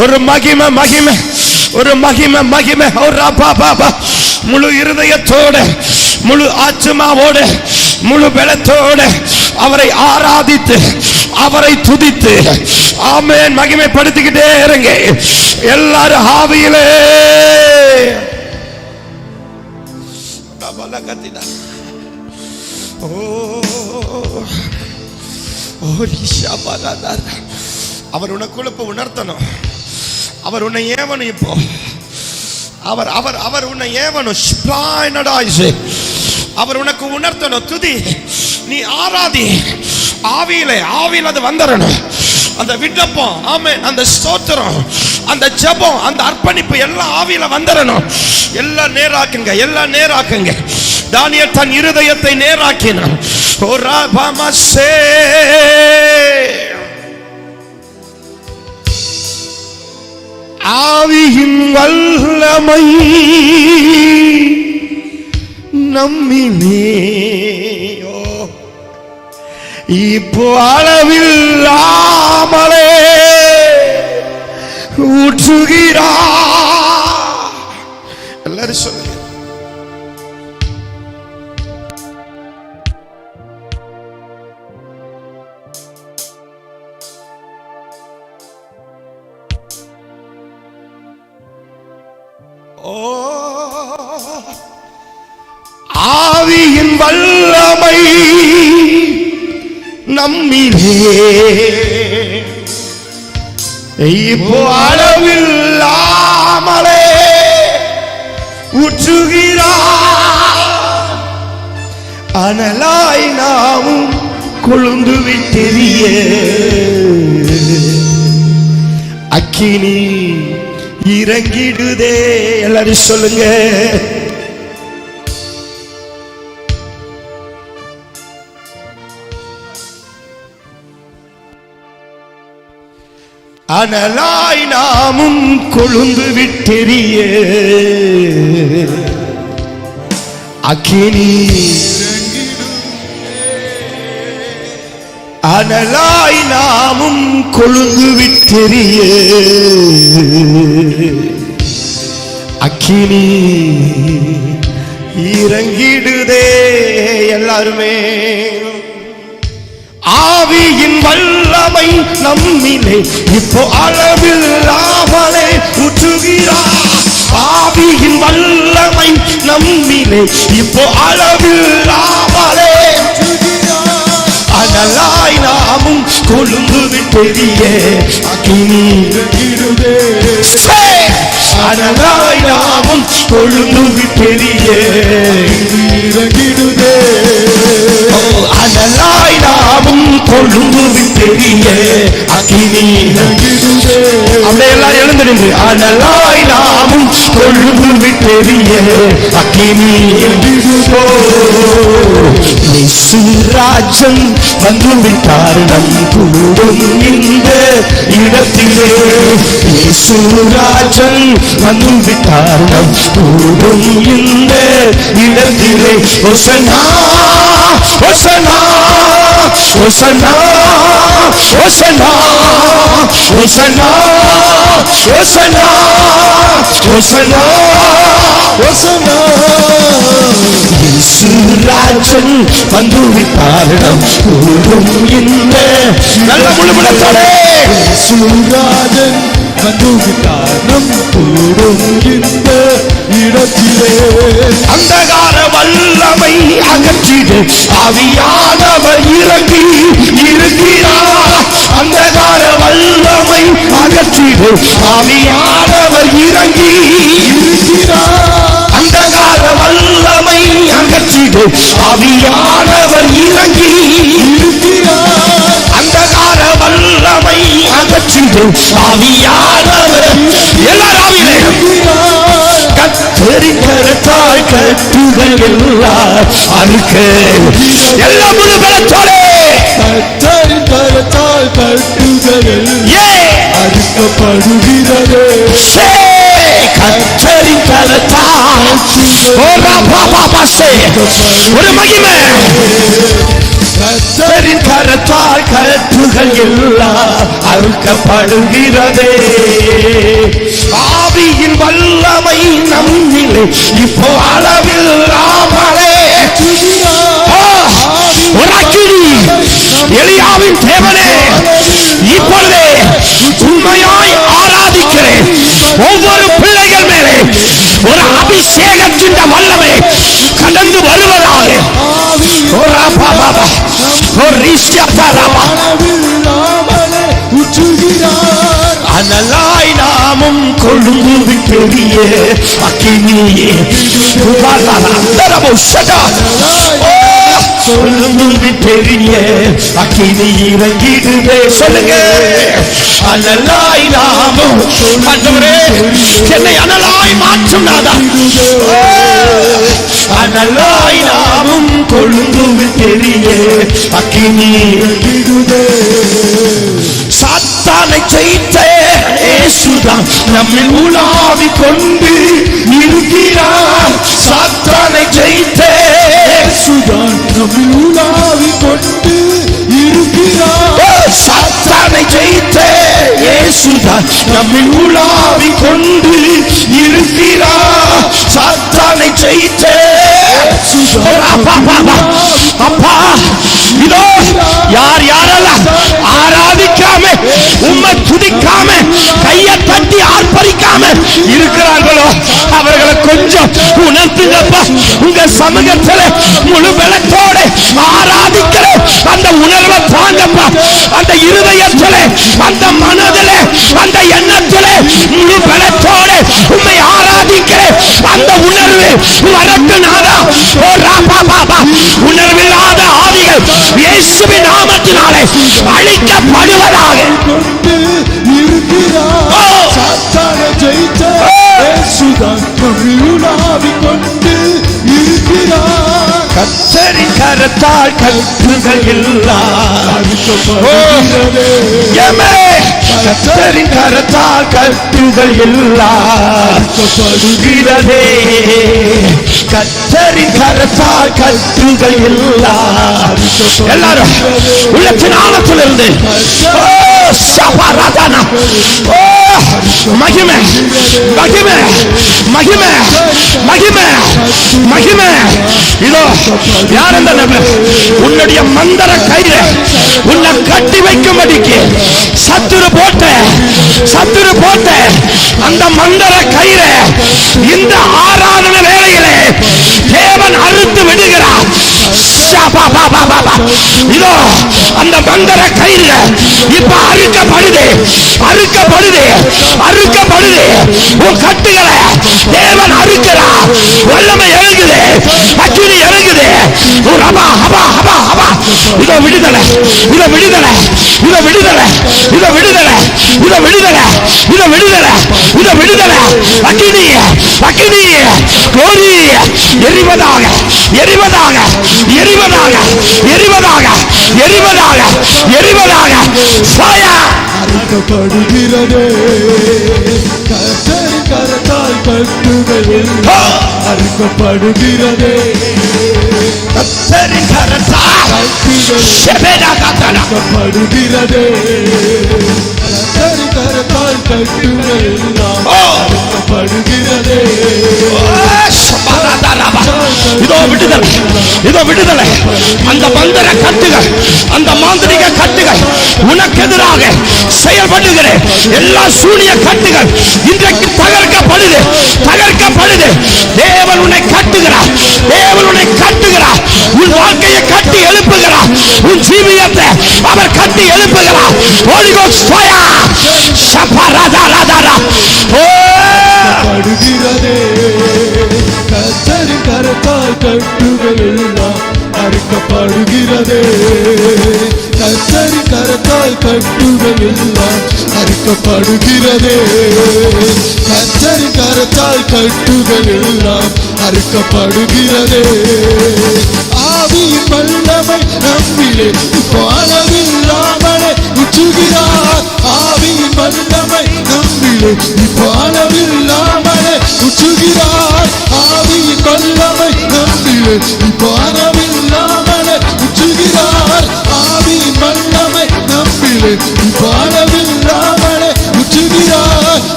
ஒரு மகிமை மகிமை ஒரு மகிமை மகிமை முழு இருதயத்தோடு முழு ஆத்துமாவோடு முழு பலத்தோடு அவரை ஆராதித்து அவரை துதித்து ஆமென் மகிமைப்படுத்திக்கிட்டே இருங்க எல்லாரும் ஆவியிலே. அவர் உனக்குள்ள உணர்த்தணும். அவர் உன்னை ஏவனும் இப்போ அவர் அவர் அவர் உன்னை ஏவனும். அவர் உனக்கு உணர்த்தணும். துதி, நீ ஆராதி ஆவியிலே. ஆவியில் அது வந்துடணும். அந்த விண்ணப்பம் ஆமென், அந்த ஸ்தோத்திரம், அந்த ஜெபம், அந்த அர்ப்பணிப்பு எல்லாம் ஆவியில வந்துடணும். எல்லாம் நேராக்குங்க, எல்லாம் நேராக்குங்க. தானியேல் தன் இருதயத்தை நேராக்கினான். ஆவியின் வல்லமை நம்மிலே இப்போ அளவில்லாமலே ஊற்றுகிறார். எல்லாரும் சொல்லுங்க. ஆவியின் வல்லமை நம்மிலே இப்போ அளவில்லாமலே ஊற்றுகிறார். அனலாய் நாமும் கொழுந்து விட்டெரிய அக்கினி இறங்கிடுதே. எல்லாரும் சொல்லுங்க. அனலாய் நாமும் கொழுந்து விட்டெரிய அக்கினி. அனலாய் நாமும் கொழுந்து விட்டெரிய அக்கினி இறங்கிடுதே. எல்லாருமே ஆவியின் வல்லமை நம்மிலே இப்போ அளவில்லாமலே ஊற்றுகிறார். ஆவியின் வல்லமை நம்மிலே இப்போ அளவில்லாமலே அனலாய் நாமும் கொழுந்து விட்டெரிய அக்கினி இறங்கிடுதே. அனலாய் நாமும் கொழுந்து விட்டெரிய இறங்கிடுதே. அனலாய் நாமும் கொழுந்து விட்டெரிய அக்கினி இறங்கிடுதே. அப்படியே எல்லாம் எழுந்து நின்று அனலாய் நாமும் கொழுந்து விட்டெரிய அக்கினி இறங்கிடுதோ. இயேசுராஜன் வந்துவிட்டார் நம் கூடும் இந்த இடத்திலே. இயேசுராஜன் வந்துவிட்டார் நம் கூடும் இந்த இடத்திலே. ஹோசன்னா ஹோசன்னா ஹோசன்னா ஹோசன்னா ஹோசன்னா ஹோசன்னா ஹோசன்னா ஹோசன்னா. இயேசுராஜன் வந்துவிட்டார் நம் கூடும் இந்த நல்ல முழுமனத்தோடே. இயேசுராஜன் வந்துவிட்டார் நம் கூடும் இந்த இடத்திலே. அந்தகார வல்லமை அகற்றிடு ஆவியானவர் இறங்கி இருக்கிறார். அந்தகார வல்லமை அகற்றிடு ஆவியானவர் இறங்கி இருக்கிறார். அந்தகார வல்லமை அகற்றிடு ஆவியானவர் இறங்கி இருக்கிறார். அந்தகார வல்லமை அகற்றிடு ஆவியானவர் எல்லாராவிலே கத்தரின் கரத்தால் கட்டுகள் எல்லாம் அறுக்க. எல்லா முழு பலத்தோடே கத்தரின் கரத்தால் கட்டுகள் அறுக்கப்படுகிறது. கத்தரின் கரத்தால் ஒரு மகிமை கர்த்தரின் கரத்தால் கட்டுகள் எல்லாம் அறுக்கப்படுகிறதே. ஆவியின் வல்லமை நம்மிலே இப்போ அளவில்லாமலே ஒரு அக்கினி எலியாவின் தேவனே இப்பொழுதே உண்மையாய் ஆராதிக்கிறேன் ஒவ்வொரு பிள்ளைகள் மேலே ஒரு அபிஷேகத்தின் வல்லமை கடந்து வருவதாக. அனலாய் நாமும் கொழுந்து பெரிய அக்கினியே கொழுந்து பெரிய அக்கினி இறங்கிடுவே. சொல்லுங்க, அனலாய் நாமும் என்னை அனலாய் மாற்றும் நாதா. அனலாய் நாமும் கொழுந்து பெரிய அக்கினி இறங்கிடுவே. சாத்தானை ஜெயித்த இயேசுதான் நம்மில் உலாவி கொண்டு இருக்கிறார். சாத்தானை ஜெயித்த இயேசுதான் நம்மில் உலாவி கொண்டு இருக்கிறார். சாத்தானை ஜெயித்த இயேசுதான் நம்மில் உலாவி கொண்டு இருக்கிறார். சாத்தானை ஜெயித்த அப்பா, இதோ யார் யாரெல்லாம் ஆராதிக்காம உம்மை துதிக்காம கையை தட்டி ஆர்ப்பரிக்காம இருக்கிறார்களோ அவர்களை கொஞ்சம் உணர்த்துங்கப்பா. உங்க சமூகத்தில் முழு பலத்தோட ஆராதிக்கிற அந்த உணர்வை தாங்கப்பா. அந்த இருதயத்தில், அந்த மனதில், அந்த எண்ணத்தில் முழு பலத்தோட உம்மை ஆராதிக்கிற அந்த உணர்வு வரட்டு நாதா. ஓ ராபா பாபா, உணர்வில்லாத ஆவிகள் இயேசுவின் நாமத்தினாலே அழிக்கப்படுவதாக. சாத்தானை ஜெயித்த இயேசுதான் நம்மில் உலாவி கொண்டு இருக்கிறார். கர்த்தரின் கரத்தால் கட்டுகள் எல்லாம் கர்த்தரின் கரத்தால் கட்டுகள் எல்லாம் படுகிறதே. கர்த்தரின் கரத்தால் கட்டுகள் எல்லாம் எல்லாரும் உள்ளத்தின் ஆழத்திலிருந்து மகிமை மகிமை மகிமை மகிமை மகிமை. இதோ யார் அந்த நபர்? உன்னுடைய மந்திர கயிறு உன்னை கட்டி வைக்கும்படிக்கு சத்துரு போட்ட அந்த மந்திர கயிறு இந்த ஆராதனை வேளையிலே தேவன் அறுத்து விடுகிறார். இதோ அந்த மந்திர கயிறு இப்ப அறுக்கப்படுது. உன் கட்டுகளை தேவன் அறுக்கிறார். வல்லமை இறங்குது, அக்கினி இறங்குது. இதோ விடுதலை, இதோ விடுதலை, இதோ விடுதலை, இதோ விடுதலை, இதோ விடுதலை, இதோ விடுதலை, இதோ விடுதலை. அக்கினி அக்கினி கோரி எரிவதாக எரிவதாக எரிவதாக எரிவதாக எரிவதாக எரிவதாக ஃபயர். அறுக்கப்படுகிறதே. கர்த்தரின் கரத்தால் கட்டுகள் எல்லாம் அறுக்கப்படுகிறதே. கர்த்தரின் கரத்தால் அறுக்கப்படுகிறதே. கர்த்தரின் கரத்தால் கட்டுகள் எல்லாம் அறுக்கப்படுகிறதே. இதோ விடுதலை, இதோ விடுதலை. அந்த மந்திர கட்டுகள், அந்த மாந்திரிக கட்டுகள், உனக்கு எதிராக செயல்படுகிற எல்லா சூனிய கட்டுகள் இன்றைக்கு தகர்க்கப்படுது, தகர்க்கப்படுது. தேவன் உன்னை கட்டுகிறார், தேவன் உன்னை கட்டுகிறார். உன் வாழ்க்கையை கட்டி எழுப்புகிறார், உன் ஜீவியத்தை அவர் கட்டி எழுப்புகிறார். Holy Ghost fire. கர்த்தரின் கரத்தால் கட்டுகள் எல்லாம் அறுக்கப்படுகிறதே. கர்த்தரின் கரத்தால் கட்டுகள் எல்லாம் அறுக்கப்படுகிறதே. கர்த்தரின் கரத்தால் கட்டுகள் எல்லாம் அறுக்கப்படுகிறதே. ஆவியின் வல்லமை நம்மிலே அளவில்லாமலே ஊற்றுகிறார். ஆவியின் வல்லமை நம்மிலே அளவில்லாமலே ஊற்றுகிறார். ஆவியின் வல்லமை நம்மிலே அளவில்லாமலே ஊற்றுகிறார்.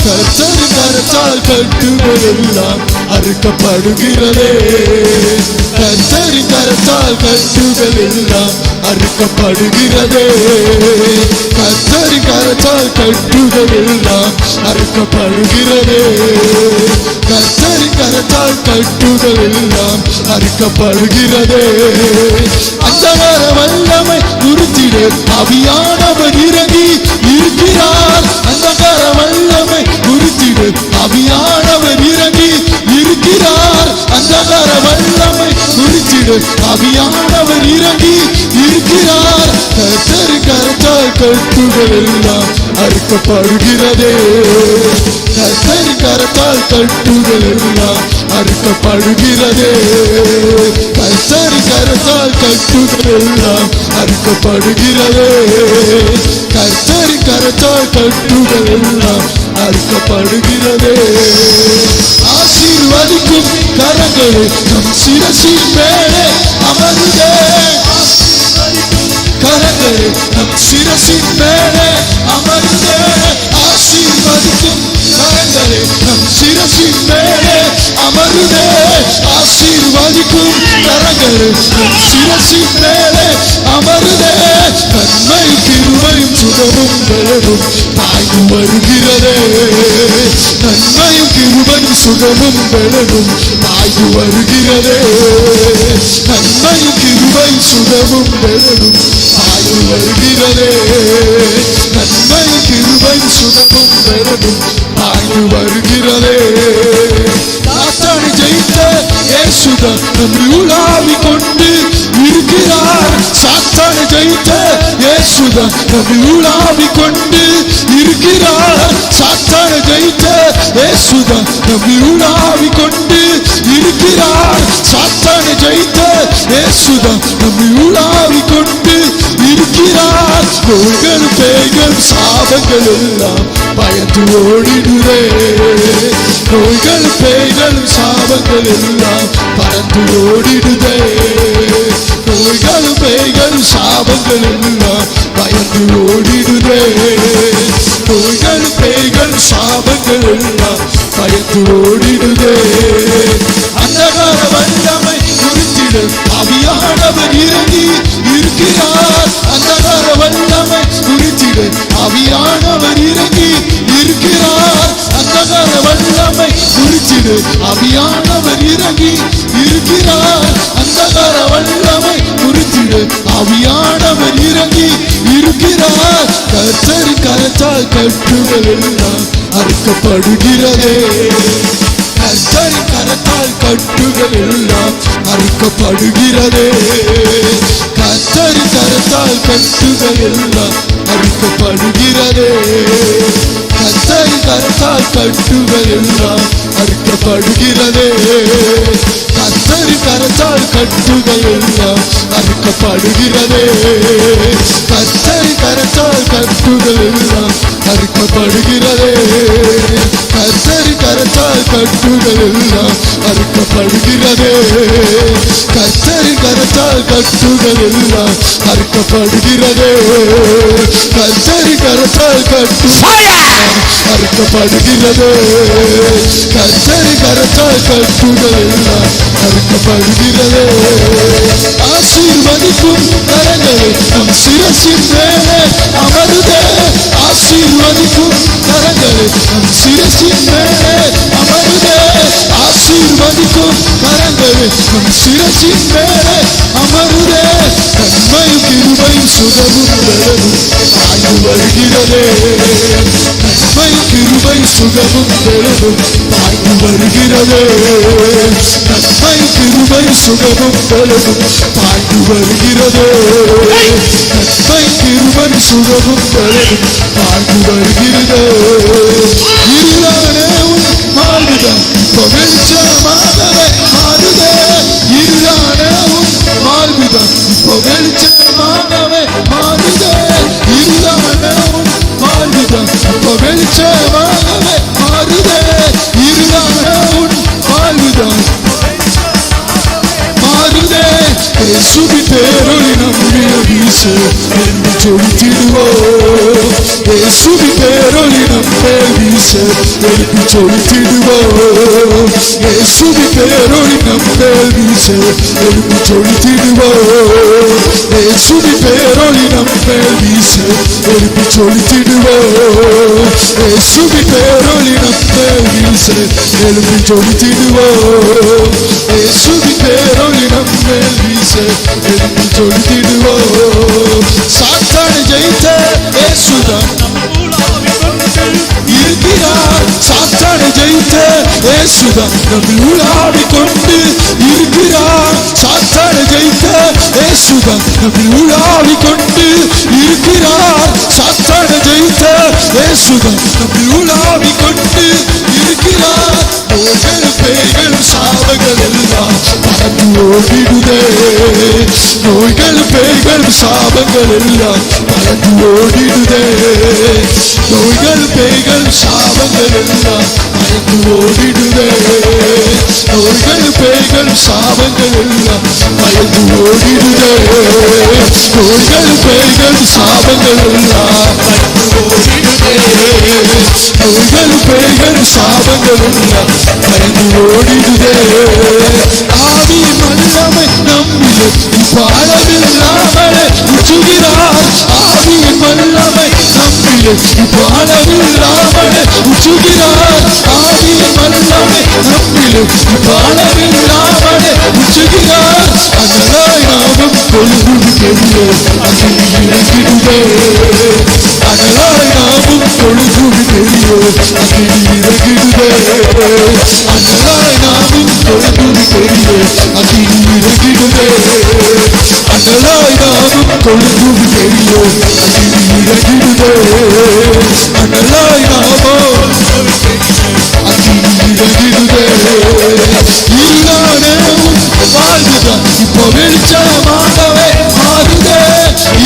கர்த்தரின் கரத்தால் கட்டுகள் எல்லாம் அறுக்கப்படுகிறதே. கர்த்தரின் கரத்தால் கட்டுகள் எல்லாம் அறுக்கப்படுகிறதே. கர்த்தரின் கரத்தால் கட்டுகள் எல்லாம் அறுக்கப்படுகிறதே. கர்த்தரின் கரத்தால் கட்டுகள் எல்லாம் அறுக்கப்படுகிறதே. அந்தகார வல்லமை உறுத்திட ஆவியானவர் இறங்கி இருக்கிறார். அந்தகார வல்லமை உறுத்திட ஆவியானவர் இறங்கி இருக்கிறார். அந்தகார வல்லமை உறுத்திட ஆவியானவர் இறங்கி இருக்கிறார். கர்த்தரின் கரத்தால் கட்டுகள் எல்லாம் அறுக்கப்படுகிறதே. கர்த்தரின் கரத்தால் கட்டுகள் எல்லாம் அறுக்கப்படுகிறதே. கர்த்தரின் கரத்தால் கட்டுகள் எல்லாம் அறுக்கப்படுகிறதே. கர்த்தரின் கரத்தால் கட்டுகள் எல்லாம் அறுக்கப்படுகிறதே. ஆசீர்வதிக்கும் கரங்களே நம் சிரசின் மேலே அமருதே. கரங்களே நம் சிரசின் மேலே அமருதே. ஆசீர்வதிக்கும் கரங்களே நம் சிரசின் மேலே அமருதே. ஆசீர்வதிக்கும் கரங்களே நம் சிரசின் மேலே அமருதே. நன்மையும் கிருபையும் சுகமும் பலனும் பாய்ந்து வருகிறதே. நன்மையும் கிருபையும் சுகமும் பலனும் பாய்ந்து வருகிறதே. நன்மையும் கிருபையும் சுகமும் பலனும் பாய்ந்து வருகிறதே. நன்மையும் கிருபையும் சுகமும் பலனும் பாய்ந்து வருகிறதே. சாத்தானை ஜெயித்த இயேசுதான் நம்மை உலாவிக் கொண்டு இருக்கிறார். சாத்தானை ஜெயித்த இயேசுதான் நம்மை உலாவிக் கொண்டு இருக்கிறார். சாத்தானை ஜெயித்த இயேசுதான் நம்மை உலாவிக் கொண்டு இருக்கிறார். சாத்தானை ஜெயித்த இயேசுதான் நம்மை உலாவிக் கொண்டு இருக்கிறார். நோய்கள் பேய்கள் சாபங்கள் எல்லாம் பயந்து ஓடிடுதே. நோய்கள் பேய்கள் சாபங்கள் எல்லாம் பறந்து ஓடிடுதே. நோய்கள் பேய்கள் சாபங்கள் எல்லாம் பயந்து ஓடிடுதே. நோய்கள் பேய்கள் சாபங்கள் எல்லாம் பயந்து ஓடிடுதே. அந்தகார வல்லமை குறித்திட ஆவியானவர் இறங்கி இருக்கிறார். அந்தகார வல்லமை குறித்திட ஆவியானவர் இறங்கி இருக்கிறார். அந்தகார வல்லமை குறித்திட ஆவியானவர் இறங்கி இருக்கிறார். அந்தகார வல்லமை குறித்திட ஆவியானவர் இறங்கி இருக்கிறார். கர்த்தரின் கரத்தால் கட்டுகள் எல்லாம் அறுக்கப்படுகிறதே. கர்த்தரின் கரத்தால் கட்டுகள் எல்லாம் அறுக்கப்படுகிறதே. கர்த்தரின் கரத்தால் கட்டுகள் எல்லாம் அறுக்கப்படுகிறதே. கர்த்தரின் கரத்தால் கட்டுகள் எல்லாம் அறுக்கப்படுகிறதே. கர்த்தரின் கரத்தால் கட்டுகள் எல்லாம் அறுக்கப்படுகிறதே. கர்த்தரின் கரத்தால் கட்டுகள் எல்லாம் அறுக்கப்படுகிறதே. கர்த்தரின் கரத்தால் கட்டுகள் எல்லாம் அறுக்கப்படுகிறதே. கர்த்தரின் கரத்தால் கட்டுகள் எல்லாம் அறுக்கப்படுகிறதே. கர்த்தரின் கரத்தால் கட்டுகள் அறுக்கப்படுகிறதே. கர்த்தரின் கரத்தால் கட்டுகள் எல்லாம் அறுக்கப்படுகிறதே. ஆசீர்வதிக்கும் கரங்களே நம் சிரசின் மேலே அமருதே. ஆசீர்வதிக்கும் கரங்களே நம் சிரசின் மேலே அமருதே. ஆசீர்வதிக்கும் கரங்களே நம் சிரசின் மேலே அமருதே. நன்மையும் கிருபையும் சுகமும் பலனும் பாய்ந்து வருகிறதே. நன்மையும் கிருபையும் சுகமும் பலனும் பாய்ந்து வருகிறதே. நன்மையும் கிருபையும் சுகமும் பலனும் பாய்ந்து வருகிறதே. நன்மையும் கிருபையும் சுகமும் பலனும் பாய்ந்து வருகிறதே. இருளானே உன் வாழ்வுதான் இப்ப வெளிச்சமாகவே மாறுதே. இருளானே உன் வாழ்வுதான் இப்ப வெளிச்சமாகவே மாறுதே. இருளானே உன் வாழ்வுதான் இப்ப வெளிச்சமாகவே மாறுதே. இருளானே உன் வாழ்வுதான் மாறுதே. இயேசுவின் பேரொளி நம்முடைய வீசு என்று சொல்லிடுவோம். இயேசுவின் பேரொளி வீச எழுப்பி சொலுத்திடுவோம். இயேசுவின் பேரொளி நம்மேல் வீச எழுப்பி சொலுத்திடுவோம். இயேசுவின் பேரொளி நம்மேல் வீச எழுப்பி சொலுத்திடுவோம். இயேசுவின் பேரொளி நம்மேல் வீச எழுப்பி சொலுத்திடுவோம். இயேசுவின் பேரொளி நம்மேல் வீச எழுப்பி சொலுத்திடுவோம். சாத்தானை ஜெயித்த இயேசுதான் இருக்கிறார். சாத்தானை ஜெயித்த இயேசுதான் நம்மில் உலாவிக் கொண்டு இருக்கிறார். சாத்தானை ஜெயித்த இயேசுதான் நம்மில் உலாவிக் கொண்டு இருக்கிறார். சாத்தானை ஜெயித்த இயேசுதான் நம்மில் உலாவிக் கொண்டு இருக்கிறார். நோய்கள் பேய்கள் சாபங்கள் எல்லாம் பறந்து ஓடிடுதே. நோய்கள் பேய்கள் சாபங்கள் எல்லாம் பறந்து ஓடிடுதே. நோய்கள் பேய்கள் சாபங்கள் எல்லாம் பறந்து ஓடிடுதே. நோய்கள் பேய்கள் சாபங்கள் எல்லாம் பயந்து ஓடிடுதே. நோய்கள் பேய்கள் சாபங்கள் எல்லாம் பயந்து ஓடிடுதே. நோய்கள் பேய்கள் சாபங்கள் எல்லாம் பயந்து ஓடிடுதே. ஆவியின் வல்லமை நம்மிலே பாழவில்லாமலே உச்சுகிறார். ஆவியின் வல்லமை நம்மிலே பாழவில்லாமலே உச்சுகிறார். ஆவியின் வல்லமை நம்மிலே பாழவில்லாமலே உச்சுகிறார். அனலாய் நாமும் கொழுகுவி பெரிய அகில் இறங்கிடுவே. அனலாய் நாமும் கொழுகுவி பெரிய அகில் இறங்கிடுவே. அனலாய் நாமும் கொழுகுவி பெரிய அகில் இறங்கிடுவே. அனலாய் நாமும் கொழுகுவி பெரிய அகில் இறங்கிடுவே. அனலாய் நாமும் அகில் இறங்கிடுவே. இருளானே உன் வாழ்வுதான் இப்போ வெளிச்சமாகவே மாறுதே.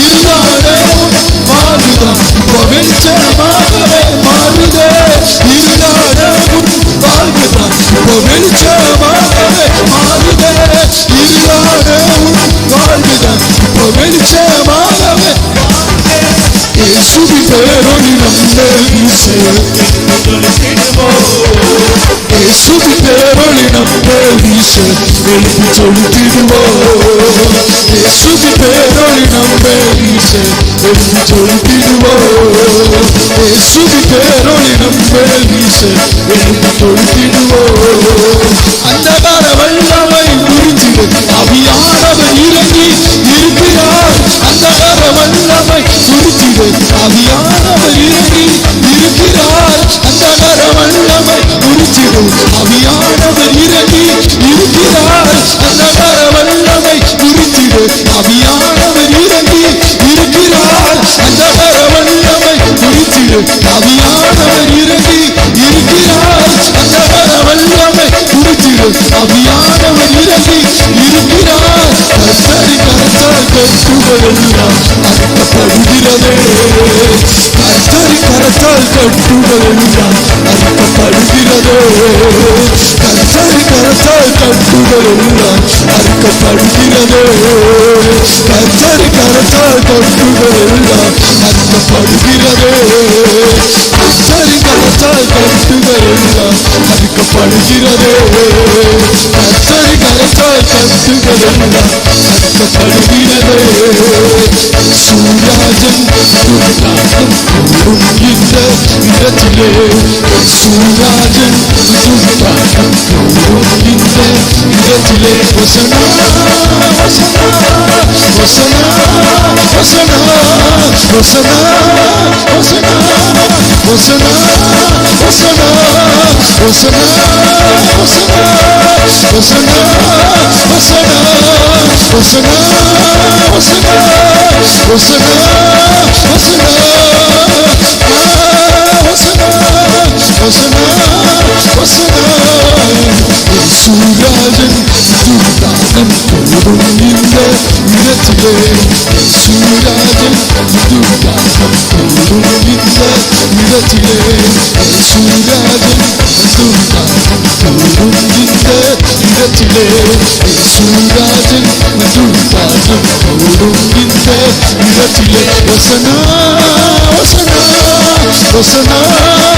இருளானே உன் வாழ்வுதான் இப்போ வெளிச்சமாகவே மாறுதே. இருளானே உன் வாழ்வுதான் இப்போ வெளிச்சமாகவே மாறுதே. இருளானே உன் வாழ்வுதான் இப்போ வெளிச்சமாகவே மாறுதே. இயேசுவின் பேரொளி நம்மேல் வீச இயேசுவின் பேரொளி நம்மேல் வீச எழுப்பி சொலுத்திடுவோம். இயேசுவின் பேரொளி நம்மேல் வீச எழுப்பி சொலுத்திடுவோம். இயேசுவின் பேரொளி நம்மேல் வீச எழுப்பி சொலுத்திடுவோம். அந்தகார வல்லமை முறிந்திட ஆவியானவர் இறங்கி இருக்கிறார். அந்தகார வல்லமை முறிந்திட ஆவியானவர் இறங்கி இருக்கிறார். அந்தகார வல்லமை முறிந்திட ஆவியானவர் இறங்கி இருக்கிறார். அந்தகார வல்லமை முறிந்திட ஆவியானவர் இறங்கி இருக்கிறார். அந்தகார வல்லமை முறிந்திட ஆவியானவர் இறங்கி இருக்கிறார். அந்தகார வல்லமை முறிந்திட ஆவியானவர் இறங்கி இருக்கிறார். கர்த்தரின் கரத்தால் கட்டுகள் எல்லாம் அறுக்கப்படுகிறதே. கர்த்தரின் கரத்தால் கட்டுகள் எல்லாம் அறுக்கப்படுகிறதே. கர்த்தரின் கரத்தால் கட்டுகள் எல்லாம் அறுக்கப்படுகிறதே. கர்த்தரின் கரத்தால் கட்டுகள் எல்லாம் அறுக்கப்படுகிறதே. கர்த்தரின் கரத்தால் கட்டுகள் எல்லாம் அறுக்கப்படுகிறதே. கர்த்தரின் கரத்தால் கட்டுகள் எல்லாம் அறுக்கப்படுகிறதே. சூராஜன் துர்நாகம் கூடும் இந்த இடத்திலே. சூராஜன் துர்நாகம் கூடும் இந்த இடத்திலே. வசனா வசனா வசனா வசனா வசனா வசனா வசனா வசனா வசனா வசனா வசனா வசனா வசனா வசனா சூராஜன் துர்நாகம் கூடும் இந்த இடத்திலே. சூராஜன் துர்நாகம் கூடும் இந்த இடத்திலே. சூராஜன் துர்நாகம் கூடும் இந்த இடத்திலே. சூராஜன் துர்நாகம் கூடும் இந்த இடத்திலே. வசனா வசனா வசனா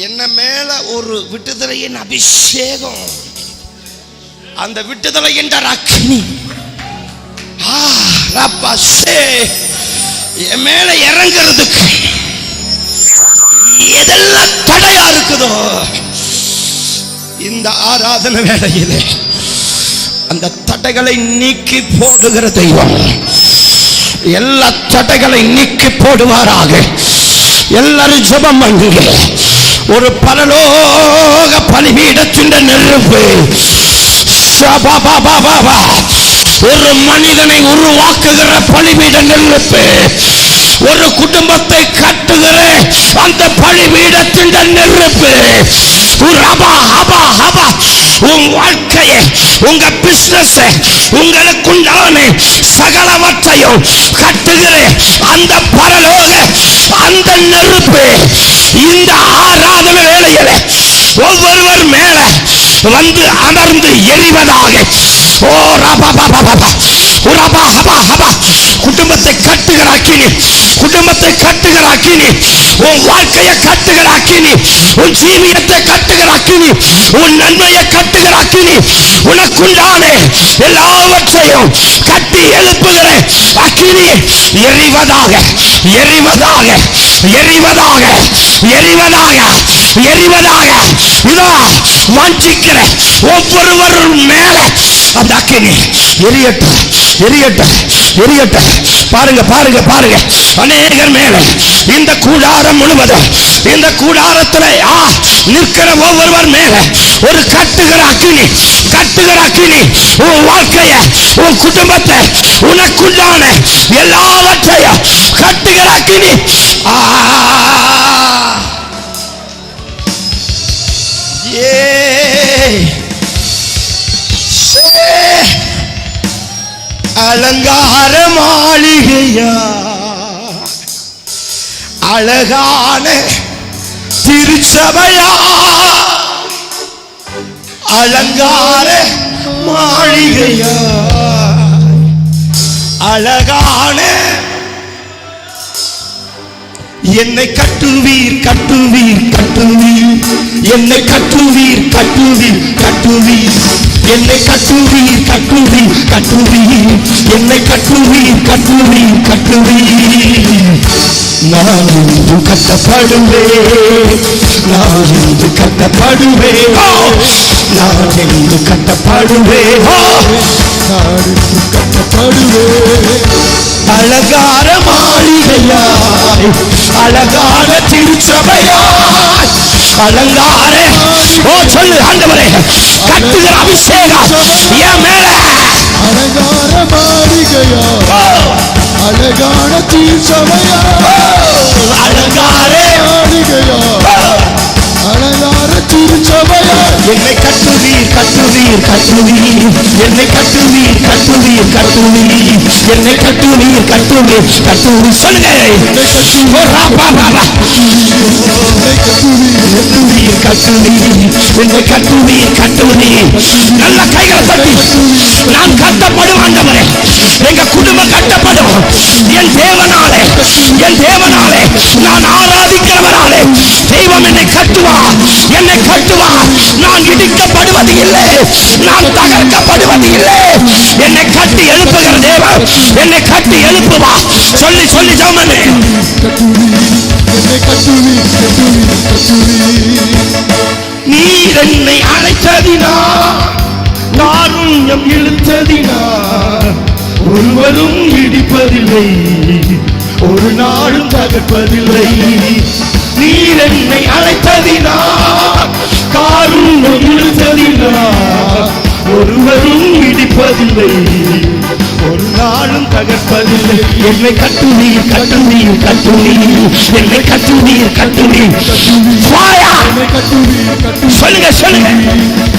என்ன மேல ஒரு விட்டுதலையின் அபிஷேகம், அந்த விட்டுதலை என்ற அக்கினி என் மேல இறங்குறதுக்கு எதெல்லாம் தடையா இருக்குதோ இந்த ஆராதனை வேளையிலே அந்த தடைகளை நீக்கி போடுகிற தெய்வம் எல்லா தடைகளை நீக்கி போடுவாராக. எல்லாரும் ஜெபம் பண்ணுங்க. ஒரு பரலோக பலிபீடத்தின் நெருப்பு ஒரு மனிதனை உருவாக்குகிற பலிபீட நெருப்பு, ஒரு குடும்பத்தை கட்டுகிற அந்த பலிபீடத்தின் நெருப்பு, உன் வாழ்க்கையை, உங்க பிசினஸ், உங்களுக்குண்டான சகலவற்றையும் கட்டுகிற அந்த பரலோக அந்த நெருப்பு இந்த ஆராதனை வேளையில ஒவ்வொருவர் மேல வந்து அமர்ந்து எரிவதாக. ஓ ரபா குடும்பத்தை கட்டுகிற அக்கினி, குடும்பத்தை கட்டுகிற அக்கினி, உன் வாழ்க்கையை கட்டுகிற அக்கினி, உன் ஜீவியத்தை கட்டுகிற அக்கினி, உன் நன்மையை கட்டுகிற அக்கினி, உனக்குண்டான எல்லாவற்றையும் கட்டி எழுப்புகிற அக்கினி எரிவதாக, எரிவதாக, எரிவதாக, எரிவதாக, எரிவதாக. இதோ வாஞ்சிக்கிற ஒவ்வொருவரும் மேல அந்த அக்கினி எரியட்டும், எரியட்டும், எரியட்டும். பாருங்க பாருங்க பாருங்க, அநேகர் மேல இந்த கூடாரம் முழுவதும், இந்த கூடாரத்தில் நிற்கிற ஒவ்வொருவர் மேல ஒரு கட்டுகிற அக்கினி, கட்டுகிற அக்கினி உன் வாழ்க்கைய, உன் குடும்பத்தை, உனக்குண்டான எல்லாவற்றையும் கட்டுகிற அக்கினி. அலங்கார மாளிகையா, அழகான திருச்சபையா, அலங்கார மாளிகையா, அழகான என்னை கட்டுவீர், கட்டுவீர், கட்டுவீர், என்னை கட்டுவீர், கட்டுவீர், கட்டுவீர், என்னை கட்டுவீர், கட்டுவீர், கட்டுவீர், என்னை கட்டுவீர், கட்டுவீர், கட்டுவீர். நான் என்று கட்டப்படுவேன், நான் என்று கட்டப்படுவேன், நான் என்று கட்டப்படுவேன், நான் என்று கட்டப்படுவேன். அழகான மாளிகையாய், அழகான திருச்சபையாய், அலங்கார ஓ சொல்லு ஆண்டவரே, கட்டுகிற அபிஷேகம் என் மேல. அலங்கார மாளிகையாய், அழகான திருச்சபையாய், அலங்கார மாளிகையாய், அழகான திருச்சபையாய். என்னை கட்டுவீர், கட்டுவீர், கட்டுவீர், என்னை கட்டுவீர், கட்டுவீர், கட்டுவீர், என்னை கட்டுவீர், கட்டுவீர், கட்டுவீர். சொல்லுங்க. என்னை கட்டுவீர், கட்டுவீர். நல்ல கைகளை தட்டி நான் கட்டப்படும் ஆண்டவரே, எங்க குடும்பம் கட்டப்படும். என் தேவனாலே, என் தேவனாலே, நான் ஆராதிக்கிறவனாலே தெய்வம் என்னை கட்டுவா, என்னை கட்டுவா. நான் இடிக்கப்படுவது இல்லை, நான் தகர்க்கப்படுவது இல்லை. என்னை கட்டி எழுப்புகிற தேவன் என்னை கட்டி எழுப்புவா. சொல்லி சொல்லி ஜெபமே. என்னை கட்டுவி, கட்டுவி, கட்டுவி. நீர் என்னை அழைத்ததினா, காருண்யம் இழுத்ததினா, ஒருவரும் இடிப்பதில்லை, ஒரு நாளும் தகர்ப்பதில்லை. நீர் என்னை அழைத்ததினா, காருண்யம் இழுத்ததினா, ஒருவரும் இடிப்பதில்லை, ஒரு நாளும் தகர்ப்பதில்லை. என்னை கட்டுவீர், கட்டுவீர், கட்டுவீர், என்னை கட்டுவீர், கட்டுவீர். சொல்லுங்க சொல்லுங்க.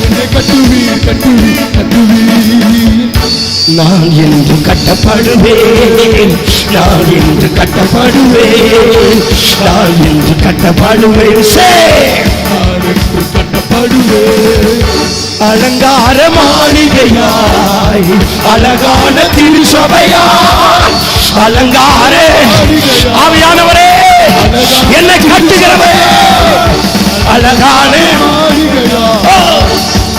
என்னை கட்டுவீர், கட்டுவீர், கட்டுவீர். நான் என்று கட்டப்படுவேன், நான் என்று கட்டப்படுவேன், நான் என்று கட்டப்படுவேன், நான் என்று கட்டப்படுவேன். அலங்கார மாளிகையாய், அழகான திருச்சபையாய், அலங்கார ஆவியானவரே, என்னை கட்டுகிறவரே, அழகான மாளிகையா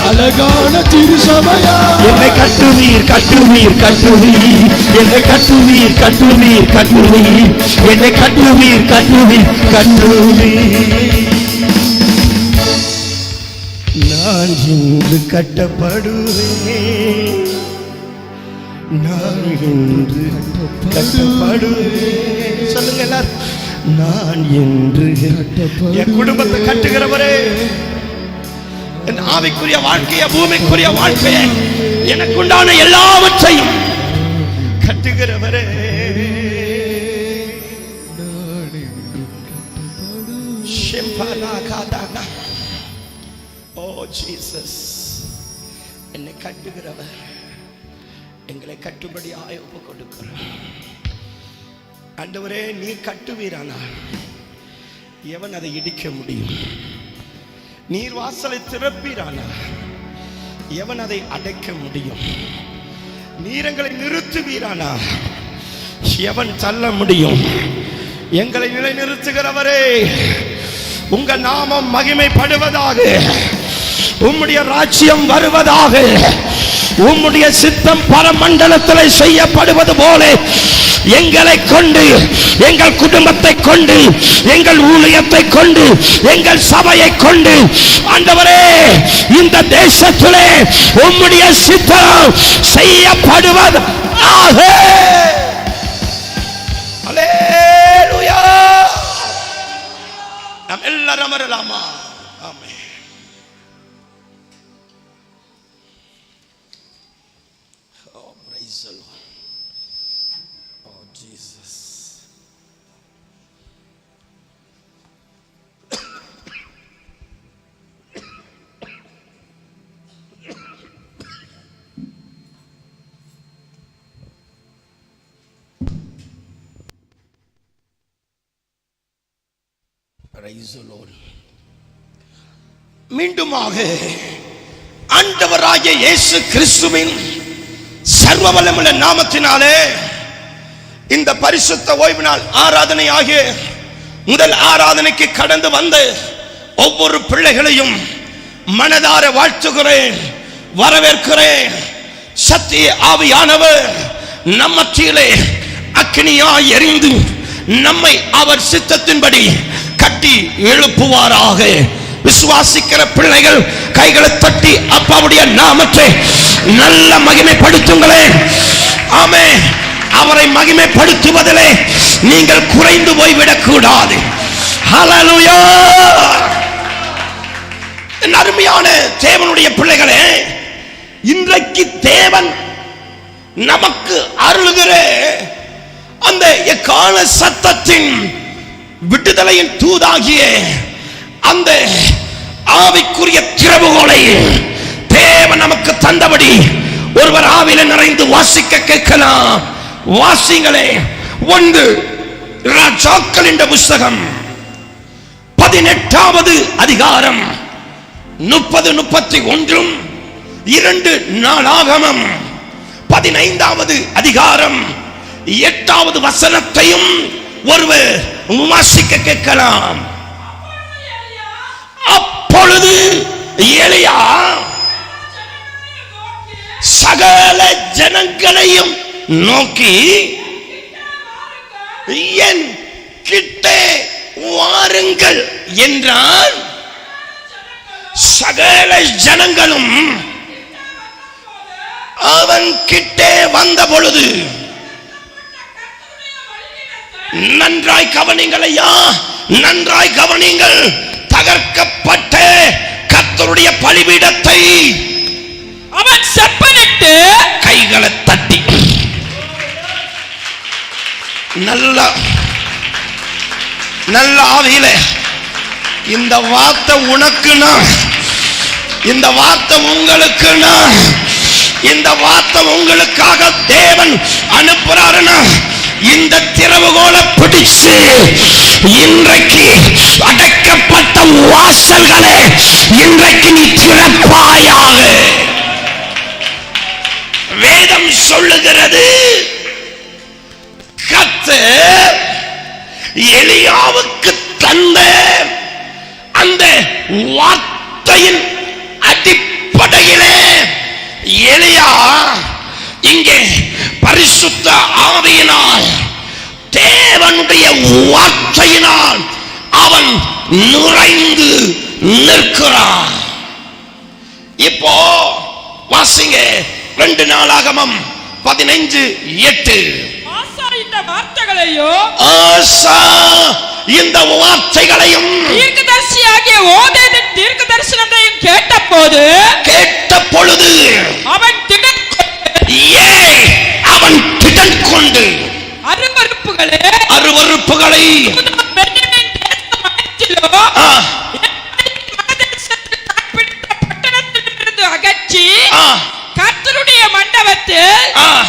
அழகான திருசபையா என்னை கட்டுவீர் கட்டுவீர் கட்டுவீர் என்னை கட்டுவீர் கட்டுவீர் கட்டுவீர் என்னை கட்டுவீர் கட்டுவீர் கட்டுவீர் நான் இன்று கட்டப்படுவேன் நான் இன்று கட்டப்படுவேன் சொல்லுங்க எல்லாரும் நான் என்று என் குடும்பத்தை கட்டுகிறவரே என் ஆவிக்குரிய வாழ்க்கைய பூமிக்குரிய வாழ்க்கைய எனக்குண்டான எல்லாவற்றையும் கட்டுகிறவரே ஓ ஜீசஸ் என்னை கட்டுகிறவர் எங்களை கட்டும்படியாய் ஒப்பு கொடுக்கிறோம் ஆண்டவரே நீ கட்டுவீரானால் எவன் அதை இடிக்க முடியும் நீர் வாசலை திறப்பீரானால் எவன் அதை அடைக்க முடியும் நீர் எங்களை நிறுத்துவீரானால் எவன் தள்ள முடியும் எங்களை நிலைநிறுத்துகிறவரே உங்க நாமம் மகிமைப்படுவதாக உம்முடைய ராஜ்யம் வருவதாக உம்முடைய சித்தம் பரமண்டலத்தில் செய்யப்படுவது போல எங்களை கொண்டு எங்கள் குடும்பத்தை கொண்டு எங்கள் ஊழியத்தை கொண்டு எங்கள் சபையை கொண்டு ஆண்டவரே இந்த தேசத்திலே உம்முடைய சித்தம் செய்யப்படுவதாக அல்லேலூயா நாம் எல்லாரும் அமரலாமா ஆமென் oh praise the Lord oh Jesus praise the Lord மீண்டுமாக ஆண்டவராகிய இயேசு கிறிஸ்துவின் சர்வ வல்லமையுள்ள நாமத்தினாலே இந்த பரிசுத்த ஓய்வு நாள் ஆராதனை ஆகிய முதல் ஆராதனைக்கு கடந்து வந்த ஒவ்வொரு பிள்ளைகளையும் மனதார வாழ்த்துகிறேன் வரவேற்கிறேன் சத்திய ஆவியானவர் நம் மத்தியிலே அக்கினியாய் எரிந்து நம்மை அவர் சித்தத்தின்படி கட்டி எழுப்புவாராக விசுவாசிக்கிற பிள்ளைகள் கைகளை தட்டி அப்பாவுடைய நாமத்தை நல்ல மகிமைப்படுத்துங்களேன் ஆமென் அவரை மகிமைப்படுத்துவதிலே நீங்கள் குறைந்து போய்விடக் கூடாது ஹல்லேலூயா அருமையான தேவனுடைய பிள்ளைகளே இன்றைக்கு தேவன் நமக்கு அருளுகிற அந்த எக்கால சத்தத்தின் விடுதலையின் தூதாகிய அந்த ஆவிக்குரிய திறவுகோலை தேவன் நமக்கு தந்தபடி ஒருவர் ஆவியில நிறைந்து வாசிக்க கேட்கலாம் வாசிங்களே 1 ராஜாக்களின் புத்தகம் 18வது அதிகாரம் 30-31 2 நாளாகமம் 15வது அதிகாரம் 8வது வசனத்தையும் ஒருவர் வாசிக்க கேட்கலாம் அப்பொழுது எலியா சகல ஜனங்களையும் நோக்கி என் கிட்டே வாருங்கள் என்றார் சகல ஜனங்களும் அவன் கிட்டே வந்த பொழுது நன்றாய் கவனிங்கள் ஐயா நன்றாய் கவனிங்கள் தகர்க்கப்பட்ட கர்த்தருடைய பலிபீடத்தை அவன் செப்பனிட்டு கைகளை தட்டி நல்ல ஆவியில இந்த வார்த்தை உனக்குனா இந்த வார்த்தை உங்களுக்குனா இந்த வார்த்தை உங்களுக்காக தேவன் அனுப்புறாருன்னா இந்த திறவுகோலை பிடிச்சு இன்றைக்கு அடைக்கப்பட்ட வாசல்களை இன்றைக்கு நீ திறப்பாயாக வேதம் சொல்லுகிறது கர்த்தர் எலியாவுக்கு தந்த அந்த எலியா இங்கே பரிசுத்த ஆவியினால் தேவனுடைய வார்த்தையினால் அவன் நிறைந்து நிற்கிறான். இப்போ வாசிங்க 2 நாளாகமம் 15:8. ஆசா இந்த வார்த்தைகளையோ ஆசா இந்த வார்த்தைகளையும் தீர்க்கதரிசியாகிய ஓதேதின் தீர்க்க தரிசனத்தையும் கேட்ட பொழுது அவன் திடன் கொண்டு அருவருப்புகளை அகற்றி கர்த்தருடைய மண்டபத்தில்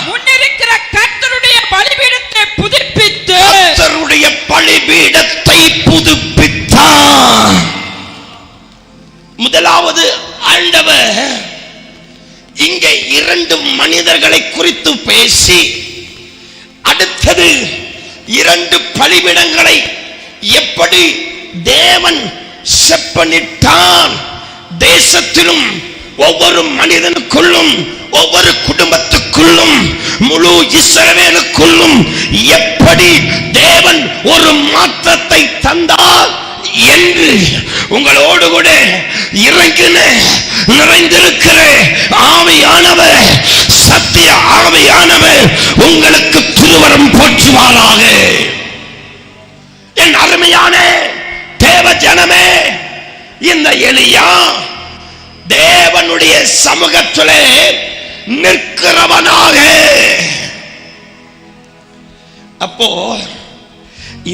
முன்னிருக்கிற கர்த்தருடைய பலிபீடத்தை புதுப்பித்தார். முதலாவது ஆண்டவர் இங்கே 2 மனிதர்களை குறித்து பேசி அடுத்தது 2 பலிபீடங்களை எப்படி தேவன் செப்பனிட்டான், தேசத்திலும் ஒவ்வொரு மனிதனுக்குள்ளும் ஒவ்வொரு குடும்பத்துக்குள்ளும் முழு இஸ்ரவேலுக்குள்ளும் எப்படி தேவன் ஒரு மாற்றத்தை தந்தார் என்று உங்களோடு கூட இறங்கின நிறைந்திருக்கிற ஆவியானவர், சத்திய ஆவியானவர் உங்களுக்கு திருவரம் போற்றுவாராக. என் அருமையான தேவ ஜனமே, இந்த எலியா தேவனுடைய சமூகத்திலே நிற்கிறவனாக. அப்போ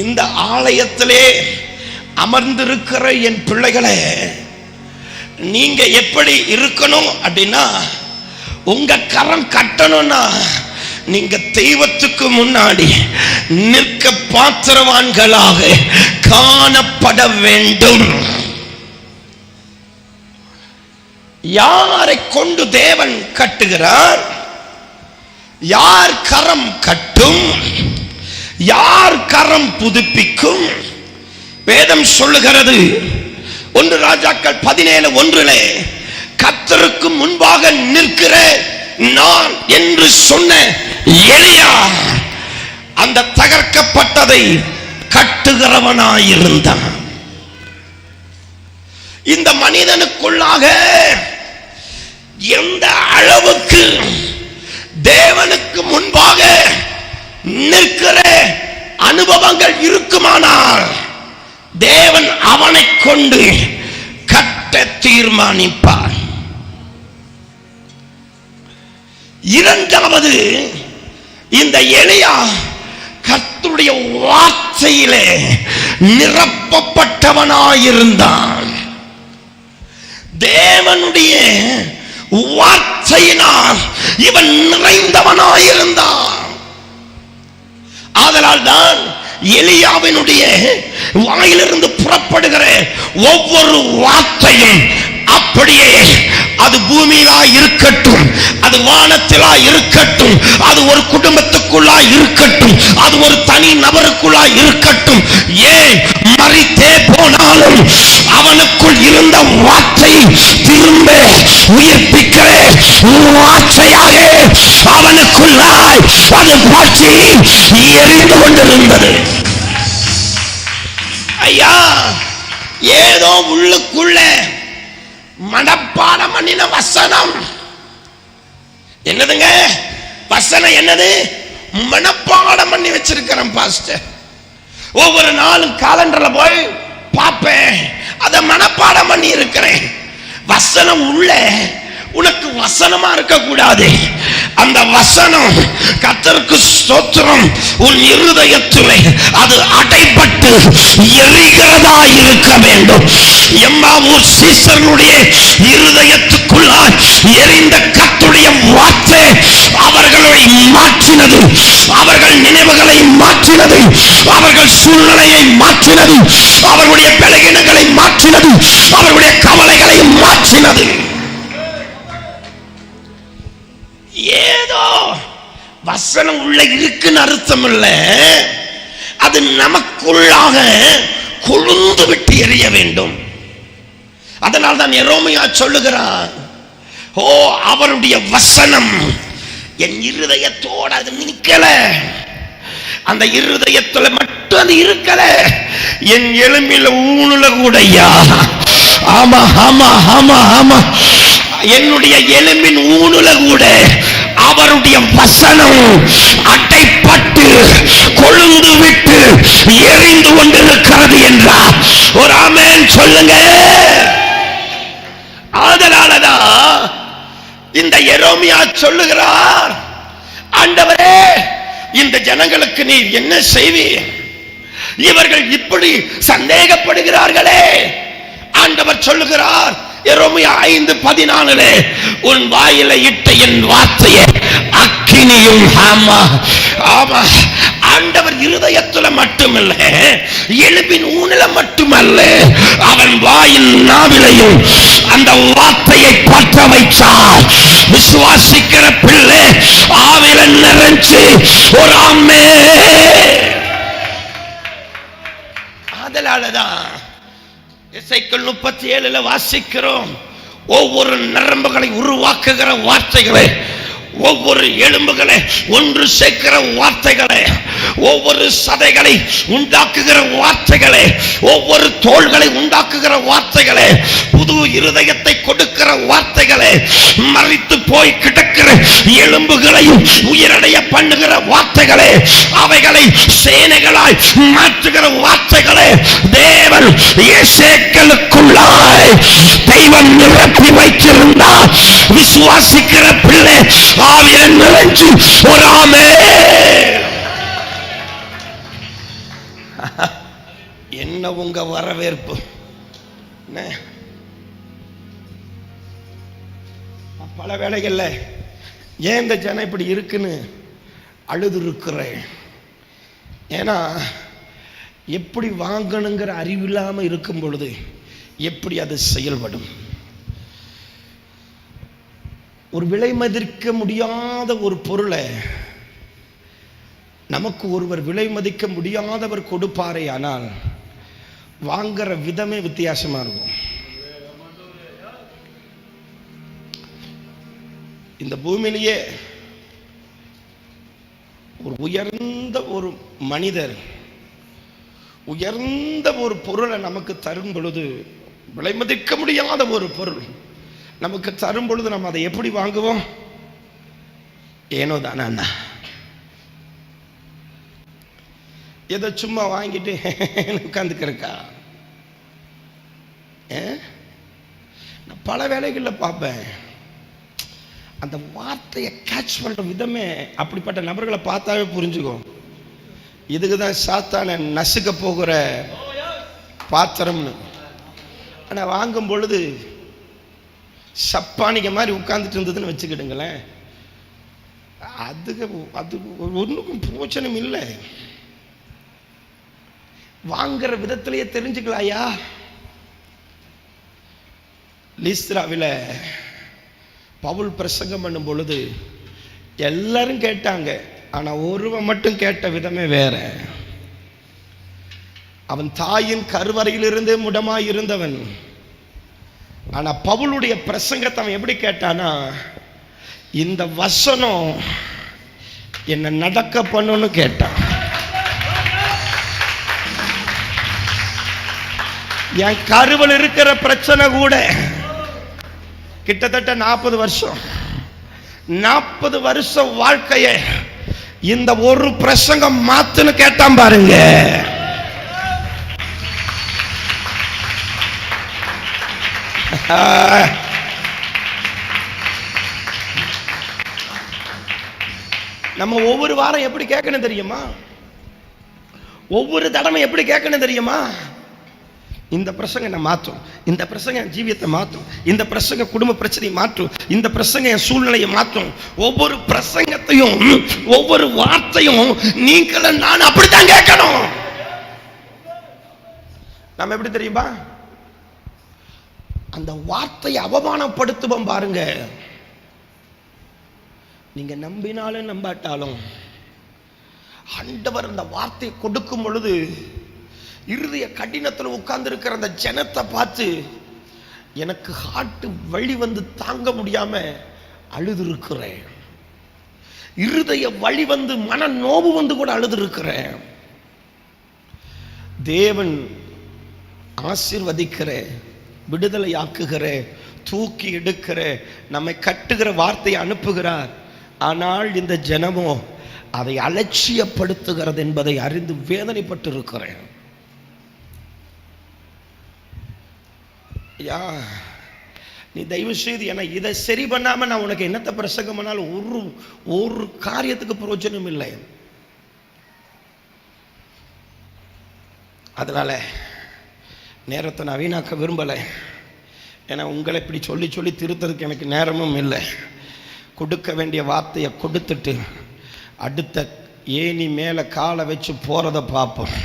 இந்த ஆலயத்திலே அமர்ந்திருக்கிற என் பிள்ளைகளே, நீங்க எப்படி இருக்கணும் அப்படின்னா, உங்க கரம் கட்டணும்னா நீங்க தெய்வத்துக்கு முன்னாடி நிற்க பாத்திரவான்களாக காணப்பட வேண்டும். யாரை கொண்டு தேவன் கட்டுகிறார்? யார் கரம் கட்டும்? யார் கரம் புதுப்பிக்கும்? வேதம் சொல்லுகிறது 1 ராஜாக்கள் 17:1 கர்த்தருக்கு முன்பாக நிற்கிற நான் என்று சொன்ன எலியா அந்த தகர்க்கப்பட்டதை கட்டுகிறவனாயிருந்தான். இந்த மனிதனுக்குள்ளாக எந்த அளவுக்கு தேவனுக்கு முன்பாக நிற்கிற அனுபவங்கள் இருக்குமானால் தேவன் அவனை கொண்டு கட்ட தீர்மானிப்பார். இரண்டாவது, இந்த எலியா கர்த்தருடைய வார்த்தையிலே நிரப்பப்பட்டவனாயிருந்தான். தேவனுடைய வார்த்தையினால் இவன் நிறைந்தவனாயிருந்தான். ஆதலால் தான் எலியாவினுடைய வாயிலிருந்து புறப்படுகிற ஒவ்வொரு வார்த்தையும் அப்படியே, அது பூமியிலா இருக்கட்டும், அது வானத்திலா இருக்கட்டும், அது ஒரு குடும்பத்துக்குள்ளா இருக்கட்டும், அது ஒரு தனி நபருக்குள்ளா இருக்கட்டும், ஏன் மரித்தே போனாலும் அவனுக்குள் இருந்த வார்த்தை திரும்ப உயிர்ப்பிக்கிற வார்த்தையாக அவனுக்குள்ளாய் அது பாய்ச்சி எரிந்து கொண்டிருந்தது. ஐயா, ஏதோ உள்ளுக்குள்ள மனப்பாடம் பண்ணின வசனம் என்னதுங்க? வசனம் என்னது? மனப்பாடம் பண்ணி வச்சிருக்கிறேன் பாஸ்டர். ஒவ்வொரு நாளும் காலண்டர்ல போய் பார்ப்பேன், அதை மனப்பாடம் பண்ணி இருக்கிறேன். வசனம் உள்ள உனக்கு வசனமா இருக்க கூடாது. அந்த வசனம் கர்த்தருக்கு ஸ்தோத்திரம் உன் இருதயத்திலே அது அடைபட்டு எரிகிறதா இருக்க வேண்டும். எம்மாவூர் சீசர்களுடைய இருதயத்துக்குள்ளாய் எரிந்த கர்த்தருடைய வார்த்தை அவர்களை மாற்றினது, அவர்கள் நினைவுகளை மாற்றினது, அவர்கள் சூழ்நிலையை மாற்றினது, அவர்களுடைய பலகீனங்களை மாற்றினது, அவர்களுடைய கவலைகளை மாற்றினது. ஏதோ வசனம் உள்ள இருக்குன்னு அர்த்தம் இல்ல, அது நமக்குள்ளாக கொழுந்து விட்டு எரிய வேண்டும். அதனால் தான் எரேமியா சொல்லுகிறான், ஓ, அவருடைய வசனம் என் இருதயத்தோட அது நிக்கல. அந்த இருதயத்துல மட்டும் அது இருக்கல, என் எலும்பில ஊனுல கூடயா. ஆமா ஆமா ஆமா ஆமா, என்னுடைய எலும்பின் ஊனுல கூட அவருடைய வசனம் அட்டைப்பட்டு கொழுந்து விட்டு எரிந்து கொண்டிருக்கிறது என்றார். ஒரு ஆமென் சொல்லுங்க. அதனாலதான் இந்த எரேமியா சொல்லுகிறார், ஆண்டவரே இந்த ஜனங்களுக்கு நீ என்ன செய்வீர்? இவர்கள் இப்படி சந்தேகப்படுகிறார்களே. ஆண்டவர் சொல்லுகிறார் எரேமியா 5:14, உன் வாயில இட்ட என் வார்த்தையை அக்கினியும். ஆமா ஆமா, ஆண்டவர் இருதயத்துல மட்டுமல்ல, எலும்பின் ஊனில மட்டுமல்ல, அவன் வாயின் நாவிலையும் அந்த வார்த்தையை பற்ற வைத்தார். விசுவாசிக்கிற பிள்ளை ஆவில நிறைஞ்சு ஒரு ஆமென். அதனாலதான் எசேக்கியேல் 37 வாசிக்கிறோம், ஒவ்வொரு நரம்புகளை உருவாக்குகிற வார்த்தைகளை, ஒவ்வொரு எலும்புகளை ஒன்று சேர்க்கிற வார்த்தைகளை, ஒவ்வொரு சதைகளை உண்டாக்குகிற வார்த்தைகளை, ஒவ்வொரு தோள்களை உண்டாக்குகிற வார்த்தைகளை, புது இருதயத்தை கொடுக்கிற வார்த்தைகளை, மரித்து போய் கிடக்கிற எலும்புகளையும் உயிரடைய பண்ணுகிற வார்த்தைகளை, அவைகளை சேனைகளாய் மாற்றுகிற வார்த்தைகளை தேவன் எசேக்கியேலுக்குள்ளாய் தெய்வம் நிரப்பி வைத்திருந்தார். விசுவாசிக்கிற பிள்ளை ஆவியில நிறைஞ்சு ஒரு ஆமென். என்ன உங்க வரவேற்பு? பல வேளைகள்ல ஏன் இந்த ஜனம் இப்படி இருக்குன்னு அழுது இருக்கிறேன். ஏன்னா எப்படி வாங்கணுங்கிற அறிவில்லாம இருக்கும் பொழுது எப்படி அது செயல்படும்? ஒரு விலை மதிக்க முடியாத ஒரு பொருளை நமக்கு ஒருவர் விலை மதிக்க முடியாதவர் கொடுப்பாரே, ஆனால் வாங்குற விதமே வித்தியாசமா இருக்கும். இந்த பூமியிலேயே ஒரு உயர்ந்த ஒரு மனிதர் உயர்ந்த ஒரு பொருளை நமக்கு தரும் பொழுது, விலை மதிக்க முடியாத ஒரு பொருள் நமக்கு தரும் பொழுது நம்ம அதை எப்படி வாங்குவோம்? ஏனோ தானா, ஏதோ சும்மா வாங்கிட்டு உட்கார்ந்துக்கிறக்கா? நான் பல வேலைகளில் பார்ப்பேன், அந்த வார்த்தையை கேட்ச் பண்ற விதமே அப்படிப்பட்ட நபர்களை பார்த்தாவே புரிஞ்சுக்கும். இதுக்குதான் சாத்தான நசுக்க போகிற பாத்திரம்னு. ஆனா வாங்கும் பொழுது சப்பானிக்க மாதிரி உட்கார்ந்துட்டு இருந்ததுன்னு வச்சுக்கிடுங்களேன், அது ஒன்றுக்கும் பிரயோஜனம் இல்லை. வாங்குற விதத்திலேயே தெரிஞ்சுக்கலாயா? லீஸ்திராவில பவுல் பிரசங்கம் பண்ணும் பொழுது எல்லாரும் கேட்டாங்க, ஆனா ஒருவன் மட்டும் கேட்ட விதமே வேற. அவன் தாயின் கருவறையிலிருந்தே முடமாய் இருந்தவன். ஆனா பவுலுடைய பிரசங்கத்தை அவன் எப்படி கேட்டானா, இந்த வசனம் என்ன நடக்க பண்ணுன்னு கேட்டான். என் கருவில் இருக்கிற பிரச்சனை கூட கிட்டத்தட்ட 40 வருஷம் 40 வருஷம் வாழ்க்கைய இந்த ஒரு பிரசங்கம் மாத்துன்னு கேட்டான் பாருங்க. நம்ம ஒவ்வொரு வாரம் எப்படி கேட்கணும் தெரியுமா? ஒவ்வொரு தடவை எப்படி கேட்கணும் தெரியுமா? இந்த பிரசங்க என்ன மாற்றும், இந்த பிரசங்க என் ஜீவியத்தை மாற்றும், இந்த பிரசங்க குடும்ப பிரச்சனையை மாற்றும், இந்த பிரசங்க என் சூழ்நிலையை மாற்றும். ஒவ்வொரு பிரசங்கத்தையும் ஒவ்வொரு வார்த்தையும் நீங்களும் நான் அப்படித்தான் கேட்கணும். நம்ம எப்படி தெரியுமா? அந்த வார்த்தையை அவமானப்படுத்துவோம் பாருங்க. நீங்க நம்பினாலும் நம்பாட்டாலும் ஆண்டவர் அந்த வார்த்தையை கொடுக்கும் பொழுது இருதய கடினத்தில் உட்கார்ந்து இருக்கிற அந்த ஜனத்தை பார்த்து எனக்கு ஹார்ட் வலி வந்து தாங்க முடியாம அழுது இருக்கிறேன். இருதய வலி வந்து மன நோவு வந்து கூட அழுது இருக்கிறேன். தேவன் ஆசீர்வதிக்கிற, விடுதலை ஆக்குகிற, தூக்கி எடுக்கிற, நம்மை கட்டுகிற வார்த்தையை அனுப்புகிறார். ஆனால் இந்த ஜனமோ அதை அலட்சியப்படுத்துகிறது என்பதை அறிந்து வேதனைப்பட்டு இருக்கிறேன். ஐயா, நீ தயவு செய்து என இதை சரி பண்ணாம நான் உனக்கு என்னத்தை பிரசங்கம் பண்ணாலும் ஒரு காரியத்துக்கு பிரயோஜனம் இல்லை. அதனால நேரத்தை நான் வீணாக்க விரும்பலை. ஏன்னா உங்களை இப்படி சொல்லி சொல்லி திருத்தறதுக்கு எனக்கு நேரமும் இல்லை. கொடுக்க வேண்டிய வார்த்தையை கொடுத்துட்டு அடுத்த ஏணி மேலே காலை வச்சு போகிறத பார்ப்போம்.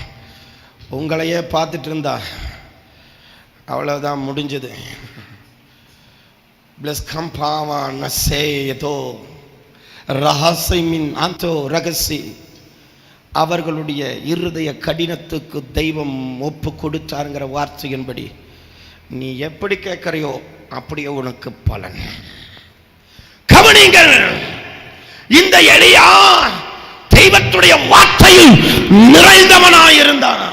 உங்களையே பார்த்துட்டு இருந்தா அவ்வளோதான், முடிஞ்சது. பிளஸ் கம்பாவா நசேயதோ ரஹசைமின் ஆந்தோ ரகசி. அவர்களுடைய இருதய கடினத்துக்கு தெய்வம் ஒப்பு கொடுத்தாருங்கிற வார்த்தையின்படி நீ எப்படி கேட்கறையோ அப்படியே உனக்கு பலன். கவனிங்கள், இந்த எலியா தெய்வத்துடைய வார்த்தையில் நிறைந்தவனாயிருந்தான்.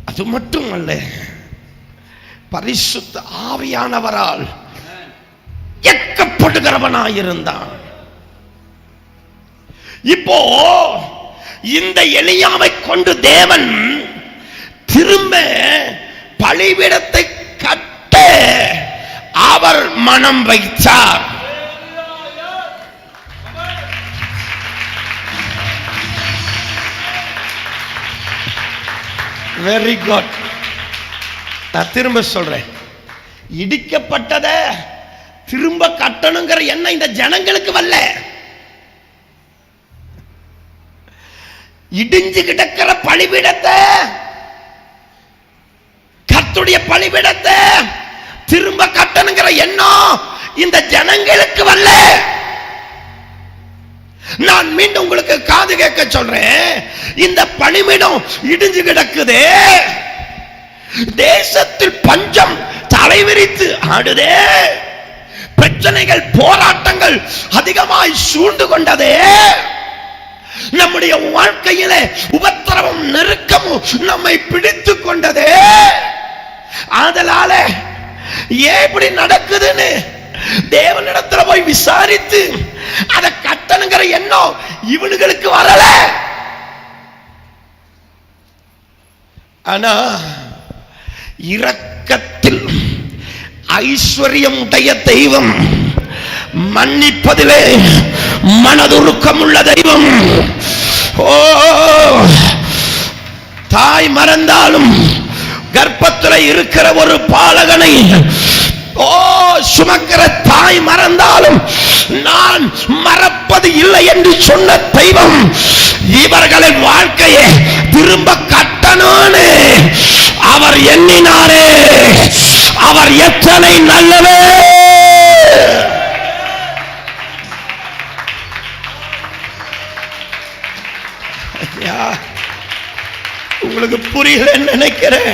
அது மட்டுமல்ல, பரிசுத்த ஆவியானவரால் எக்கப்படுகிறவனாயிருந்தான். இப்போ இந்த எலியாவை கொண்டு தேவன் திரும்ப பலிபீடத்தை கட்ட அவர் மனம் வைத்தார். Very good. நான் திரும்ப சொல்றேன், இடிக்கப்பட்டத திரும்ப கட்டணுங்கிற எண்ணம் இந்த ஜனங்களுக்கு வரல. இடிஞ்சு கிடக்கிற பலிபீடத்தை, கர்த்தருடைய பலிபீடத்தை திரும்ப கட்டணுங்கிற எண்ணம் இந்த ஜனங்களுக்கு வரல. நான் மீண்டும் உங்களுக்கு காது கேட்க சொல்றேன், இந்த பலிபீடம் இடிஞ்சு கிடக்குதே, தேசத்தில் பஞ்சம் தலைவிரித்து ஆடுதே, பிரச்சனைகள் போராட்டங்கள் அதிகமாய் சூழ்ந்து கொண்டதே, நம்முடைய வாழ்க்கையில உபத்திரவம் நெருக்கமும் நம்மை பிடித்து கொண்டதே. அதனால ஏன் இப்படி நடக்குதுன்னு தேவனிடத்துல போய் விசாரித்து அதை கட்டணுங்கிற எண்ணம் இவனுங்களுக்கு வரல. ஆனா இரக்கத்தில் ஐஸ்வர்யம் உடைய தெய்வம், மன்னிப்பதிலே மனதுருக்கம் உள்ள தெய்வம். ஓ, தாய் மறந்தாலும் கர்ப்பத்தில் இருக்கிற ஒரு பாலகனை, ஓ, சுமக்கிற தாய் மறந்தாலும் நான் மறப்பது இல்லை என்று சொன்ன தெய்வம் இவர்களின் வாழ்க்கையை திரும்ப கட்டணும்னு அவர் எண்ணினாரே. அவர் எத்தனை நல்லவே. உங்களுக்கு புரியல நினைக்கிறேன்,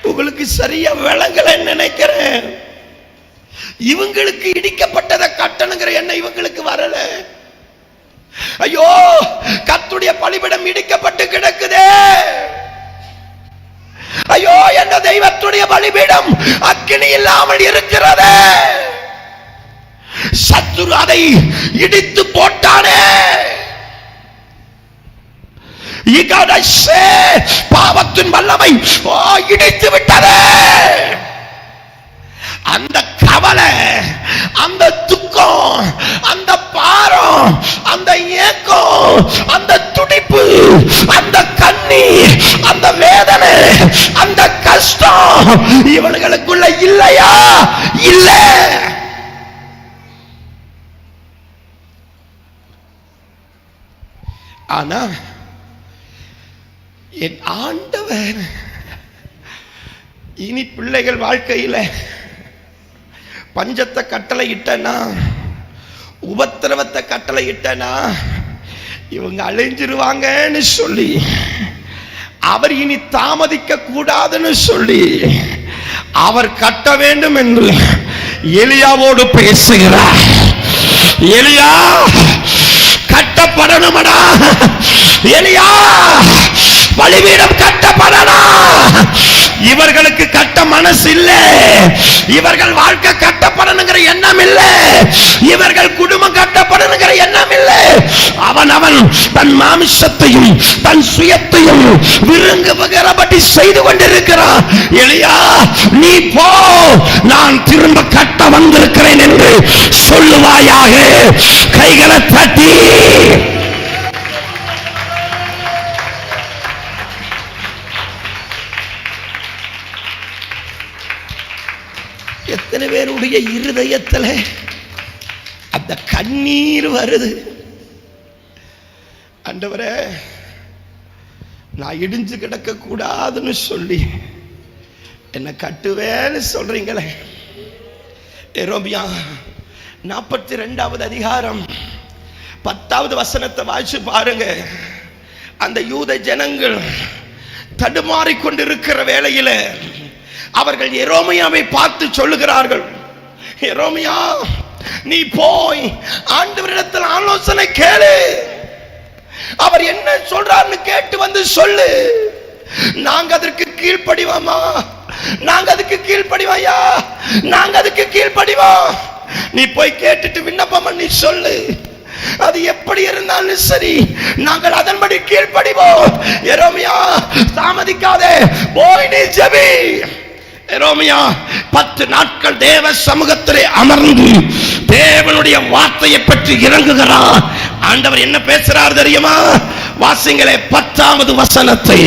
உங்களுக்கு சரியா விளங்கல நினைக்கிறேன். இவங்களுக்கு இடிக்கப்பட்டதை கட்டணுங்கிற எண்ணம் இவங்களுக்கு வரல. ஐயோ, கர்த்தருடைய பலிபீடம் இடிக்கப்பட்டு கிடக்குதே, ஐயோ என்ற தெய்வத்துடைய பலிபீடம் அக்கினி இல்லாமல் இருக்கிறதே, சத்துரு அதை இடித்து போட்டானே, பாவத்தின் வல்லமை இடித்து விட்டதே. அந்த கவலை, அந்த துக்கம், அந்த பாரம், அந்த ஏக்கம், அந்த துடிப்பு, அந்த கண்ணீர், அந்த வேதனை, அந்த கஷ்டம் இவர்களுக்குள்ள இல்லையா? இல்ல. ஆனா என் ஆண்டவர் இனி பிள்ளைகள் வாழ்க்கையில பஞ்சத்தை கட்டளை இட்டனா, உபத்திரவத்தை கட்டளை இட்டனா, இவங்க அழிஞ்சிருவாங்கன்னு சொல்லி அவர் இனி தாமதிக்க கூடாதுன்னு சொல்லி அவர் கட்ட வேண்டும் என்று எலியாவோடு பேசுகிறார். எலியா கட்டப்படணுமடா, எலியா பலிபீடம் கட்டப்படணும். இவர்களுக்கு கட்ட மனசு இல்ல, இவர்கள் வாழ்க்கை கட்டப்படணுங்கிற எண்ணம் இல்ல, இவர்கள் குடும்பம் கட்டப்படணுங்கிற எண்ணம் இல்ல. அவன் தன் மாமிசத்தையும் தன் சுயத்தையும் விரும்புகிறபடி செய்து கொண்டிருக்கிறான். எலியா நீ போ, நான் திரும்ப கட்ட வந்திருக்கிறேன் என்று சொல்லுவாயாக. கைகளை தட்டி எத்தனை பேருடைய இருதயத்தில் அந்த கண்ணீர் வருது. ஆண்டவரே நான் இடிஞ்சு கிடக்க கூடாதுன்னு சொல்லி என்ன கட்டுவேன்னு சொல்றீங்களே. எரேமியா 42வது அதிகாரம் 10வது வசனத்தை வாசிச்சு பாருங்க. அந்த யூத ஜனங்கள் தடுமாறிக் கொண்டிருக்கிற வேளையில அவர்கள் எரேமியாவை பார்த்து சொல்லுகிறார்கள், எரேமியா நீ போய் ஆண்டவரிடத்தில் ஆலோசனை கேளு, அவர் என்ன சொல்றாருன்னு கேட்டு வந்து சொல்லு. நாங்க அதற்கு கீழ்ப்படிவோமா? நாங்க அதுக்கு கீழ்ப்படிவாயா? நாங்க அதுக்கு கீழ்ப்படிவோம். நீ போய் கேட்டுட்டு விண்ணப்பம் பண்ணி சொல்லு. அது எப்படி இருந்தாலும் சரி, நாங்கள் அதன்படி கீழ்ப்படிவோம். எரேமியா தாமதிக்காதே, போய் நீ ஜெபி. எரேமியா 10 நாட்கள் தேவ சமூகத்திலே அமர்ந்து தேவனுடைய வார்த்தையை பற்றி இறங்குகிறார். ஆண்டவர் என்ன பேசுறார் தெரியுமா? வாசிங்களே 10வது வசனத்தை.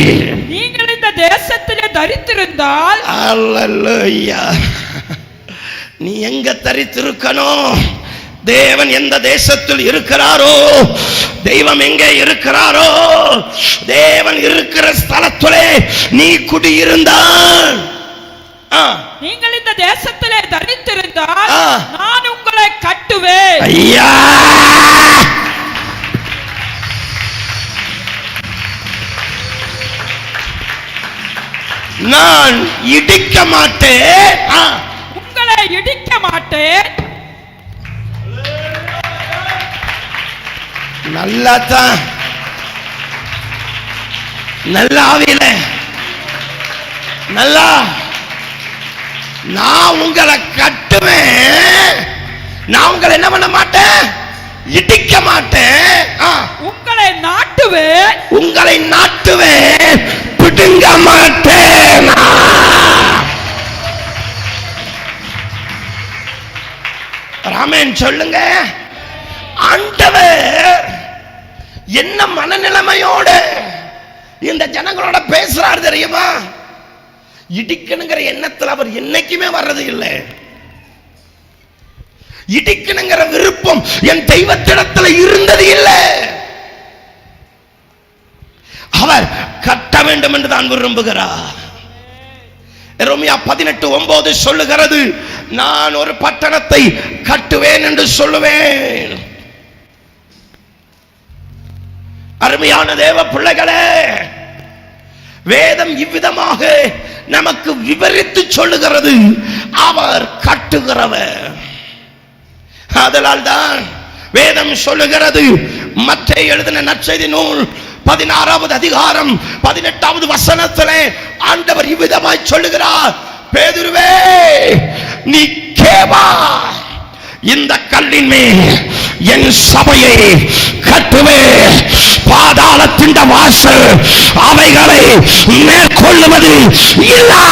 நீங்கள் இந்த தேசத்திலே தரித்திருந்தால், அல்லேலூயா, நீ எங்க தரித்திருக்கணும்? தேவன் எந்த தேசத்தில் இருக்கிறாரோ, தெய்வம் எங்கே இருக்கிறாரோ, தேவன் இருக்கிற ஸ்தலத்திலே நீ குடியிருந்தால், நீங்கள் இந்த தேசத்திலே தரித்திருந்தால் நான் உங்களை கட்டுவேன். ஐயா நான் இடிக்க மாட்டேன், உங்களை இடிக்க மாட்டேன். நல்லாதான் நல்ல ஆவியில நல்லா நான் உங்களை கட்டுவேன். நான் உங்களை என்ன பண்ண மாட்டேன்? இடிக்க மாட்டேன். உங்களை நாட்டுவேன். உங்களை நாட்டுவேன், பிடுங்க மாட்டேன். ராமன் சொல்லுங்க. ஆண்டவர் என்ன மனநிலைமையோட இந்த ஜனங்களோட பேசுறாரு தெரியுமா? இடிக்கணுங்கிற எண்ணத்தில் அவர் என்னைக்குமே வர்றது இல்லை. இடிக்கணுங்கிற விருப்பம் என் தெய்வத்திடத்தில் இருந்தது இல்லை. அவர் கட்ட வேண்டும் என்று தான் விரும்புகிறார். எரேமியா 18:9 சொல்லுகிறது, நான் ஒரு பட்டணத்தை கட்டுவேன் என்று சொல்லுவேன். அருமையான தேவ பிள்ளைகளே, வேதம் இவ்விதமாக நமக்கு விவரித்து சொல்லுகிறது, அவர் கட்டுகிறவர். அதனால் தான் வேதம் சொல்லுகிறது, மத்தேயு எழுதின நற்செய்தி நூல் 16வது அதிகாரம் 18வது வசனத்திலே ஆண்டவர் இவ்விதமாய் சொல்லுகிறார், பேதுருவே நீ கேவா, இந்த கல்லின் மேல் என் சபையை கட்டுவே, பாதாளத்தின் வாசல் அவைகளை மேற்கொள்ளுவது இல்லை.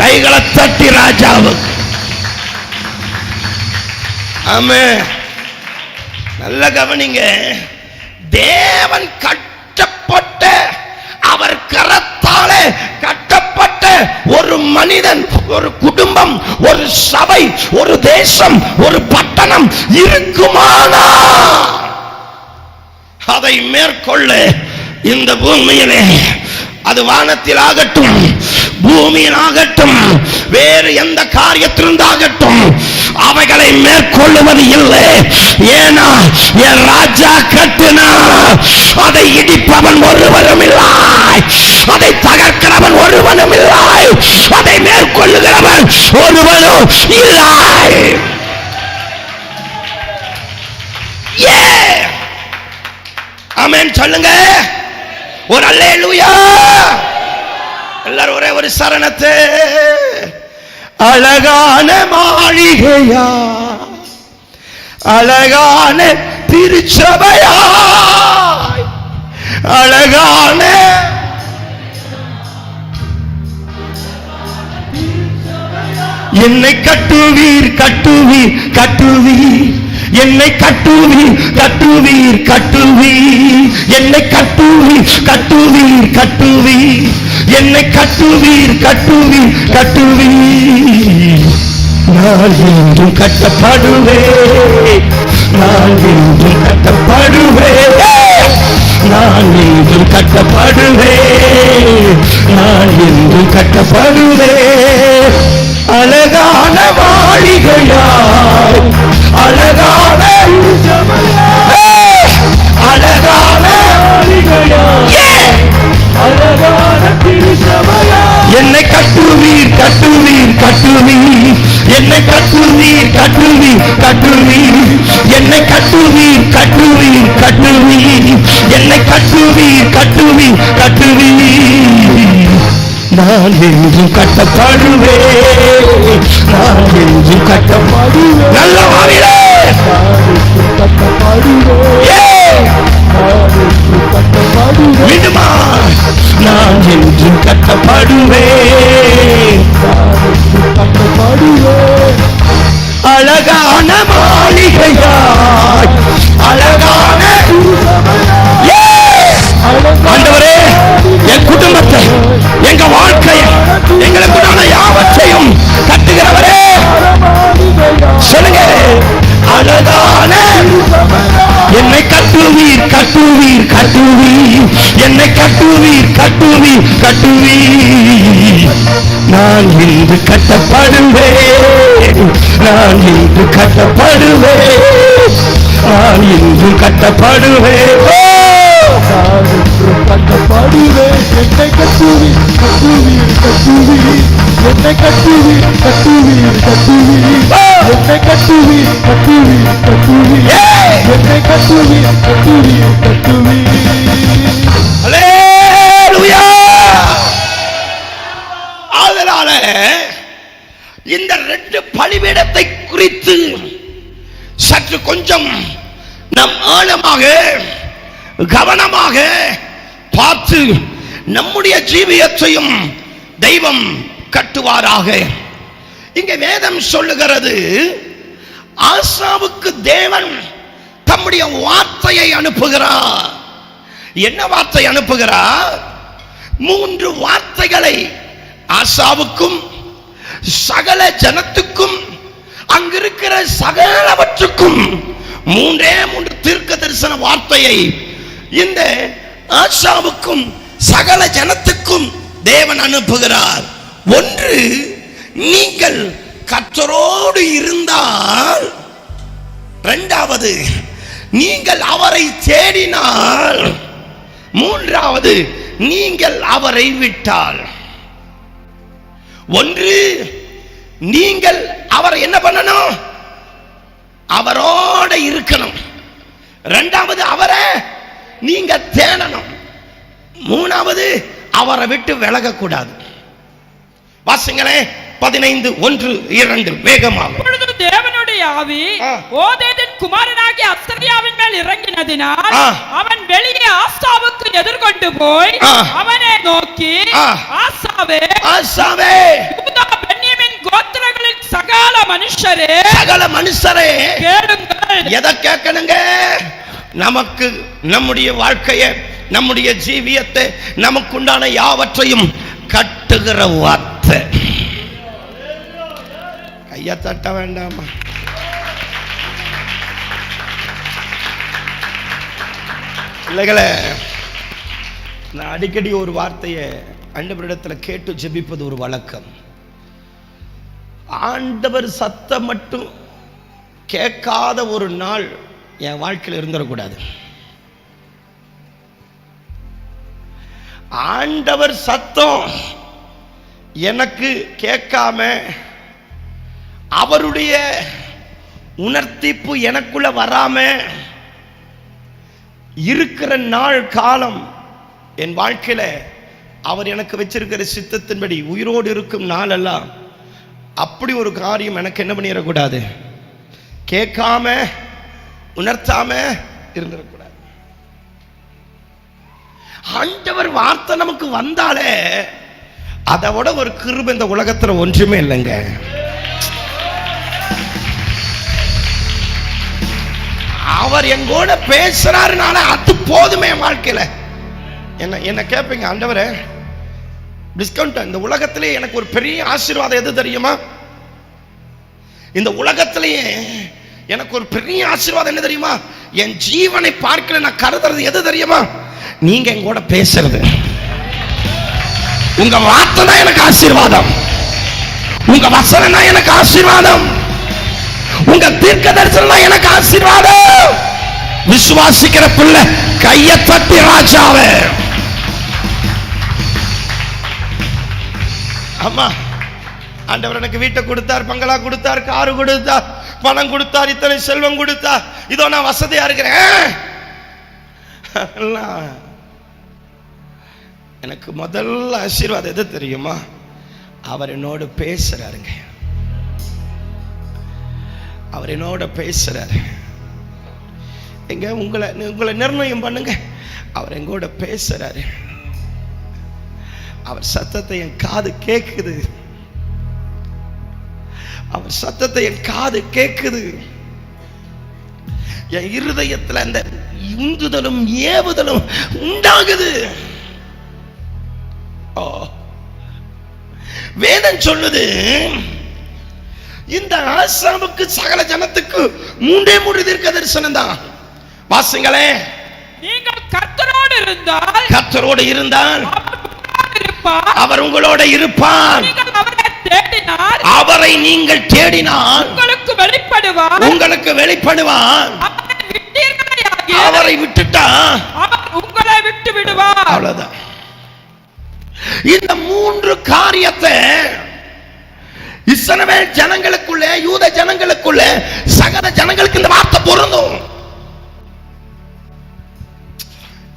கைகளை தட்டி ராஜாவுக்கு ஆமென். நல்ல கவனிங்க. தேவன் கட்டப்பட்ட, அவர் கரத்தாலே கட்டப்பட்ட ஒரு மனிதன், ஒரு குடும்பம், ஒரு சபை, ஒரு தேசம், ஒரு பட்டணம் இருக்குமானா அதை மேற்கொள்ள இந்த பூமியிலே, அது வானத்தில் ஆகட்டும் பூமியிலாகட்டும் வேறு எந்த காரியத்திலிருந்தாகட்டும் அவைகளை மேற்கொள்ளுவது இல்லை. ஏனா என் ராஜா கட்டினா அதை இடிப்பவன் ஒருவரும் இல்லை, அதை தகர்க்கிறவன் ஒருவனும் இல்லை, அதை மேற்கொள்ளுகிறவன் ஒருவனும் இல்லை. ஆமென் சொல்லுங்க ஒரு அல்லேலூயா. எல்லாரும் ஒரே ஒரு சரணத்தை. அழகான மாளிகையா, அழகான திருச்சபையா, அழகான என்னை கட்டுவீர் கட்டுவீர் கட்டுவீர், என்னை கட்டுவீர் கட்டுவீர் கட்டுவீர், என்னை கட்டுவீர் கட்டுவீர் கட்டுவீர், என்னை கட்டுவீர் கட்டுவீர் கட்டுவீர். நான் என்றும் கட்டப்படுவேன், நான் என்றும் கட்டப்படுவேன், நான் என்றும் கட்டப்படுவேன், நான் என்றும் கட்டப்படுவேன். அழகான மாளிகையாய், அழகான அழகான மாளிகையாய், அழகான திருச்சபையாய். என்னை கட்டுவீர் கட்டுவீர் கட்டுவீர், என்னை கட்டுவீர் கட்டுவீர் கட்டுவீர், என்னை கட்டுவீர் கட்டுவீர் கட்டுவீர், என்னை கட்டுவீர் கட்டுவீர் கட்டுவீர். நான் என்றும் கட்டப்படுவேன், நான் என்றும் கட்டப்படுவேன். நல்ல வாரிலே விடுமா, நான் என்றும் கட்டப்படுவேன், அழகான மாளிகையாய், அழகான ஆண்டவரே என் குடும்பத்தை, எங்க வாழ்க்கையை, எங்களுக்குண்டான யாவற்றையும் கட்டுகிறவரே சொல்லுங்க. அழகான என்னை கட்டுவீர் கட்டுவீர் கட்டுவீர், என்னை கட்டுவீர் கட்டுவீர் கட்டுவீர். நான் இன்று கட்டப்படுவேன், நான் இன்று கட்டப்படுவேன், நான் இன்று கட்டப்படுவேன், கட்டப்படுவேன். என்னை கட்டுவீர் கட்டுவீர் கட்டுவீர், என்னை கட்டுவீர் கட்டுவீர் கட்டுவீர், என்னை கட்டுவீர் கட்டுவீர் கட்டுவீர், என்னை கட்டுவீர் கட்டுவீர் கட்டுவீர். அல்லேலூயா. அதனால இந்த ரெண்டு பலிபீடத்தை குறித்து சற்று கொஞ்சம் நம் ஆழமாக கவனமாக பார்த்து நம்முடைய ஜீவியத்தையும் தெய்வம் கட்டுவாராக. இங்க வேதம் சொல்லுகிறது, ஆசாவுக்கு தேவன் தம்முடைய வார்த்தையை அனுப்புகிறார். என்ன வார்த்தை அனுப்புகிறார்? 3 வார்த்தைகளை ஆசாவுக்கும் சகல ஜனத்துக்கும் அங்கிருக்கிற சகலவற்றுக்கும் 3 தீர்க்க தரிசன வார்த்தையை இந்த ஆசாவுக்கும் சகல ஜனத்துக்கும் தேவன் அனுப்புகிறார். ஒன்று, நீங்கள் கர்த்தரோடு இருந்தால். இரண்டாவது, நீங்கள் அவரை தேடினால். மூன்றாவது, நீங்கள் அவரை விட்டால். ஒன்று, நீங்கள் அவரை என்ன பண்ணணும்? அவரோட இருக்கணும். இரண்டாவது, அவரை நீங்க தேடணும். மூணாவது, அவரை விட்டு விலகக்கூடாது. வாசிங்களே 15:1-2 வேகமாக. தேவனுடைய ஆவி ஓதேதின் குமாரனாகிய அசரியாவின் மேல் இறங்கினதினால் அவன் வெளியே ஆசாவுக்கு எதிர்கொண்டு போய் அவனை நோக்கி, ஆசாவே ஆசாவே, யூதா பென்யமீன் கோத்திரங்களின் சகல மனுஷரே கேளுங்கள். எதை கேட்கணுங்க? நமக்கு நம்முடைய வாழ்க்கையை, நம்முடைய ஜீவியத்தை, நமக்குண்டான யாவற்றையும் கட்டுகிற வார்த்தை. கையை தட்ட வேண்டாமா? பிள்ளைகளே, நான் அடிக்கடி ஒரு வார்த்தையை ஆண்டவரிடத்துல கேட்டு ஜெபிப்பது ஒரு வழக்கம். ஆண்டவர் சத்தம் மட்டும் கேட்காத ஒரு நாள் என் வாழ்க்கையில் இருந்துடக்கூடாது. ஆண்டவர் சத்தம் எனக்கு கேட்காம அவருடைய உணர்த்திப்பு எனக்குள்ள வராம இருக்கிற நாள் காலம் என் வாழ்க்கையில அவர் எனக்கு வச்சிருக்கிற சித்தத்தின்படி உயிரோடு இருக்கும் நாளெல்லாம் அப்படி ஒரு காரியம் எனக்கு என்ன பண்ணிடக்கூடாது, கேட்காம உணர்த்தாம இருந்துடக்கூடாது. ஆண்டவர் வார்த்தை நமக்கு வந்தாலே அதை விட ஒரு கிருபை இந்த உலகத்துல ஒன்றுமே இல்லைங்க. அவர் எங்கூட பேசுறாருனால அது போதுமே வாழ்க்கையில. என்ன கேட்பீங்க, ஆண்டவரே டிஸ்கவுண்ட் இந்த உலகத்திலே எனக்கு ஒரு பெரிய ஆசீர்வாதம் எது தெரியுமா? இந்த உலகத்திலேயே எனக்கு ஒரு பெரிய ஆசீர்வாதம் என்ன தெரியுமா? என் ஜீவனை பார்க்கல நான் கருதுறது எது தெரியுமா? நீங்க எங்கூட பேசுறது. உங்க வார்த்தை தான் எனக்கு ஆசீர்வாதம், உங்க வசனம் தான் எனக்கு ஆசீர்வாதம், உங்க தீர்க்க தரிசனம் தான் எனக்கு ஆசீர்வாதம். விசுவாசிக்கிற பிள்ளை கையை தட்டி ராஜாவே. அம்மா, ஆண்டவர் எனக்கு வீட்டை கொடுத்தார், பங்களா கொடுத்தார், காரு கொடுத்தார், பணம் கொடுத்தார், இத்தனை செல்வம் கொடுத்தார், இதோ நான் வசதியா இருக்கிறேன். எனக்கு முதல்ல ஆசீர்வாதம் எது தெரியுமா? அவர் என்னோட பேசுறாருங்க. அவர் என்னோட பேசுறாரு. எங்க உங்களை நிர்ணயம் பண்ணுங்க. அவர் எங்கூட பேசுறாரு. அவர் சத்தத்தை என் காது கேட்குது. அவர் சத்தத்தை என் காது கேட்குது. என் இருதயத்தில் அந்த உந்துதலும் ஏவுதலும் உண்டாகுது. வேதம் சொல்லுது, இந்த ஆசாவுக்கு சகல ஜனத்துக்கு 3 தீர்க்க தரிசனம் தான். வாசிங்களே, நீங்கள் கர்த்தரோடு இருந்தால் அவர் உங்களோட இருப்பார். அவரை நீங்கள் தேடினால் உங்களுக்கு வெளிப்படுவார். அவரை விட்டுட்டா உங்களை விட்டு விடுவார். அவ்வளவுதான். இந்த 3 காரியத்தை இஸ்ரவேல் ஜனங்களுக்குள்ள, யூத ஜனங்களுக்குள்ள, சகல ஜனங்களுக்கு இந்த வார்த்தை பொருந்தும்.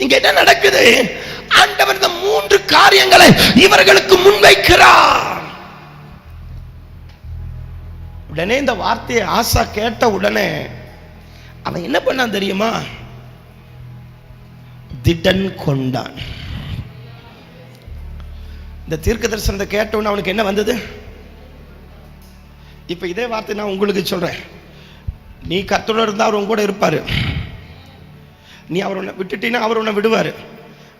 இங்க என்ன நடக்குது? ஆண்டவர் இந்த 3 காரியங்களை இவர்களுக்கு முன்வைக்கிறார். உடனே இந்த வார்த்தையை ஆசா கேட்ட உடனே அவன் என்ன பண்ணான் தெரியுமா? திடன் கொண்டான். இந்த தீர்க்க தரிசனத்தை கேட்ட உடனே அவனுக்கு என்ன வந்தது? இப்ப இதே வார்த்தை நான் உங்களுக்கு சொல்றேன். நீ கர்த்தரோடு இருந்தா அவர் உங்க கூட இருப்பாரு. நீ அவர் உன்னை விட்டுட்டீங்கன்னா அவர் உன்னை விடுவாரு.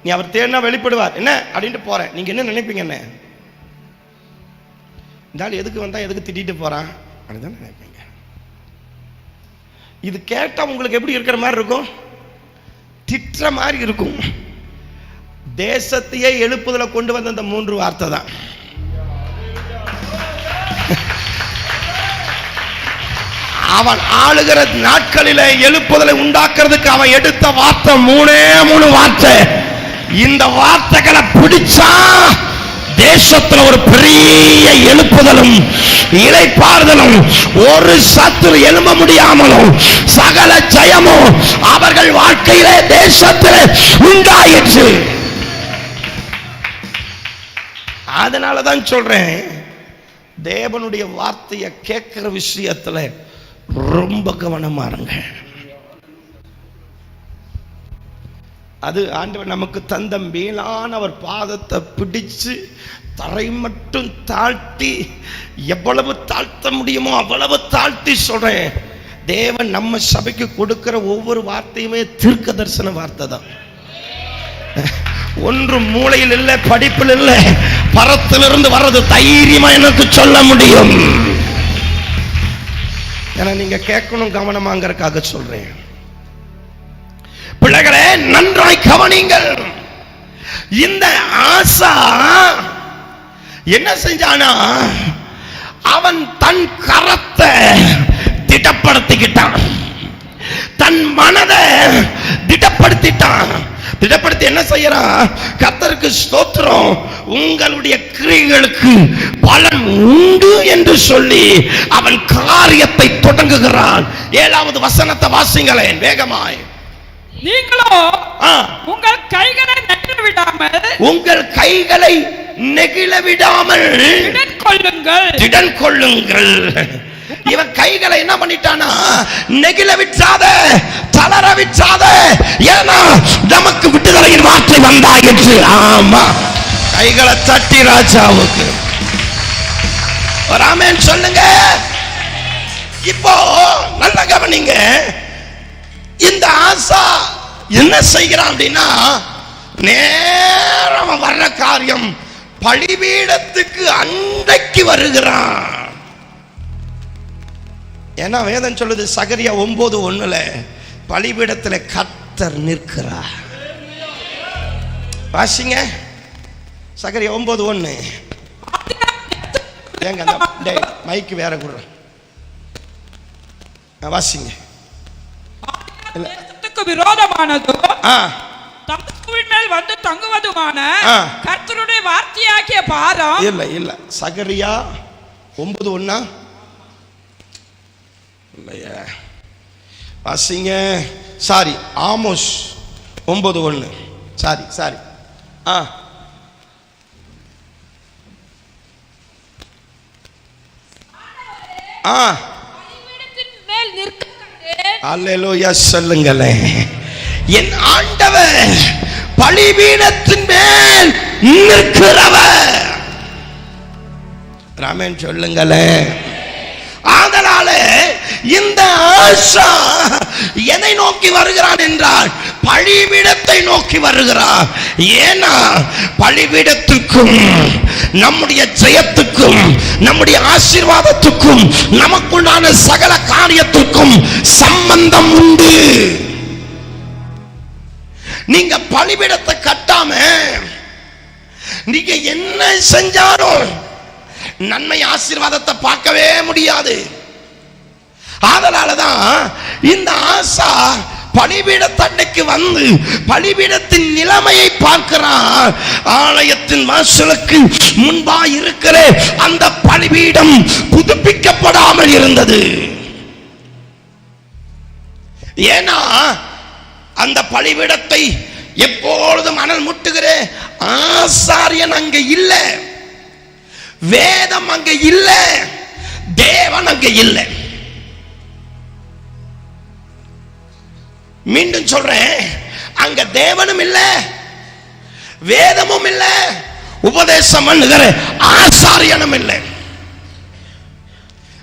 நீ அவர் தேடினா வெளிப்படுவார். என்ன அப்படின்ட்டு போறேன். நீங்க என்ன நினைப்பீங்க? என்ன இந்த ஆள் எதுக்கு வந்தா, எதுக்கு திட்டிட்டு போறான் அப்படிதான் நினைப்பீங்க. இது கேட்டா உங்களுக்கு எப்படி இருக்கிற மாதிரி இருக்கும்? திட்டுற மாதிரி இருக்கும். தேசத்தையே எழுப்புதல கொண்டு வந்த அந்த 3 வார்த்தை தான். அவன் ஆளுகிற நாட்களில எழுப்புதலை உண்டாக்குறதுக்கு அவன் எடுத்த வார்த்தை 3 வார்த்தை. இந்த வார்த்தைகளை பிடிச்சா தேசத்துல ஒரு பெரிய எழுப்புதலும் இளைப்பாறுதலும், ஒரு சத்துரு எழும்ப முடியாமலும் சகல ஜெயமும் அவர்கள் வாழ்க்கையிலே தேசத்தில் உண்டாயிற்று. அதனாலதான் சொல்றேன், தேவனுடைய வார்த்தையை கேட்கிற விஷயத்துல ரொம்ப கவனமா இருங்க. அது ஆண்டவர் நமக்கு தந்த மேலான அவர் பாதத்தை பிடிச்சு தரை மட்டும் தாழ்த்தி, எவ்வளவு தாழ்த்த முடியுமோ அவ்வளவு தாழ்த்தி சொல்றேன். தேவன் நம்ம சபைக்கு கொடுக்கிற ஒவ்வொரு வார்த்தையுமே தீர்க்க தரிசன வார்த்தை தான். ஒன்று மூளையில் இல்லை, படிப்பில் இல்லை, பரத்திலிருந்து வர்றது தைரியமா எனக்கு சொல்ல முடியும். ஏன்னா நீங்க கேட்கணும், கவனமாங்கறதுக்காக சொல்றேன். பிள்ளைகளே, நன்றாய் கவனிங்கள். இந்த ஆசா என்ன செஞ்சானா, அவன் தன் கரத்தை திடப்படுத்திக்கிட்டான், தன் மனதை திடப்படுத்திட்டான். திடப்படுத்தி என்ன செய்யறான்? கர்த்தருக்கு ஸ்தோத்திரம், உங்களுடைய கிரியைகளுக்கு பலன் உண்டு என்று சொல்லி அவன் காரியத்தை தொடங்குகிறான். 7வது வசனத்தை வாசிங்களேன் வேகமாய். நீங்களோ உங்கள் கைகளை நெகிழ விடாமல், உங்கள் கைகளை நெகிழ விடாமல் திடன் கொள்ளுங்கள். இவன் கைகளை என்ன பண்ணிட்டானா, நெகிழ விட்டாத, தளர விட்டாத. ஏன்னா நமக்கு விடுதலையின் வார்த்தை வந்தாயிற்று. ஆமா, கைகளை தட்டி ராஜாவுக்கு ஒரு ஆமென் சொல்லுங்க. இப்போ நல்ல கவனிங்க, இந்த ஆசா என்ன செய்கிறான் அப்படின்னா, நேரம் வர்ற காரியம் பலிபீடத்துக்கு அன்றைக்கு வருகிறான். ஏன்னா வேதம் சொல்லுது, சகரியா 9:1 பலிபீடத்தில் கர்த்தர் நிற்கிறார். வாசிங்க சகரியா 9:1. ஏங்க அந்த மைக்கு வேற கூட வாசிங்க. விரோதமானது தமஸ்குவின் மேல் வந்து தங்குவதுமான கர்த்தருடைய வார்த்தையாகிய பாரம். இல்ல சகரியா 9:1 வாசிங்க. Sorry, Amos 9:1. சாரி. அல்லேலூயா சொல்லுங்களேன். என் ஆண்டவர் பலிபீடத்தின் மேல் நிற்கிறவர். ராமன் சொல்லுங்களேன். அதனால இந்த ஆசா எதை நோக்கி வருகிறான் என்றால், பலிபீடத்தை நோக்கி வருகிறான். ஏன்னா பலிபீடத்துக்கும் நம்முடைய ஜெயத்துக்கும் நம்முடைய ஆசீர்வாதத்துக்கும் நமக்குள்ளான சகல காரியத்துக்கும் சம்பந்தம் உண்டு. நீங்க பலிபீடத்தை கட்டாம நீங்க என்ன செஞ்சாலும் நன்மை ஆசீர்வாதத்தை பார்க்கவே முடியாது. அதனாலதான் இந்த ஆசா பலிபீடத்தண்டைக்கு வந்து பலிபீடத்தின் நிலைமையை பார்க்கிறான். ஆலயத்தின் வாசலுக்கு முன்பாக இருக்கிற அந்த பலிபீடம் புதுப்பிக்கப்படாமல் இருந்தது. ஏன்னா அந்த பலிபீடத்தை எப்பொழுதும் அனல் முட்டுகிற ஆசாரியன் அங்க இல்ல, வேதம் அங்க இல்ல, தேவன் அங்க இல்ல. மீண்டும் சொல்றேன், அங்க தேவனும் இல்ல, வேதமும் இல்ல, உபதேசம் பண்ணுகிற ஆசாரியனும் இல்லை.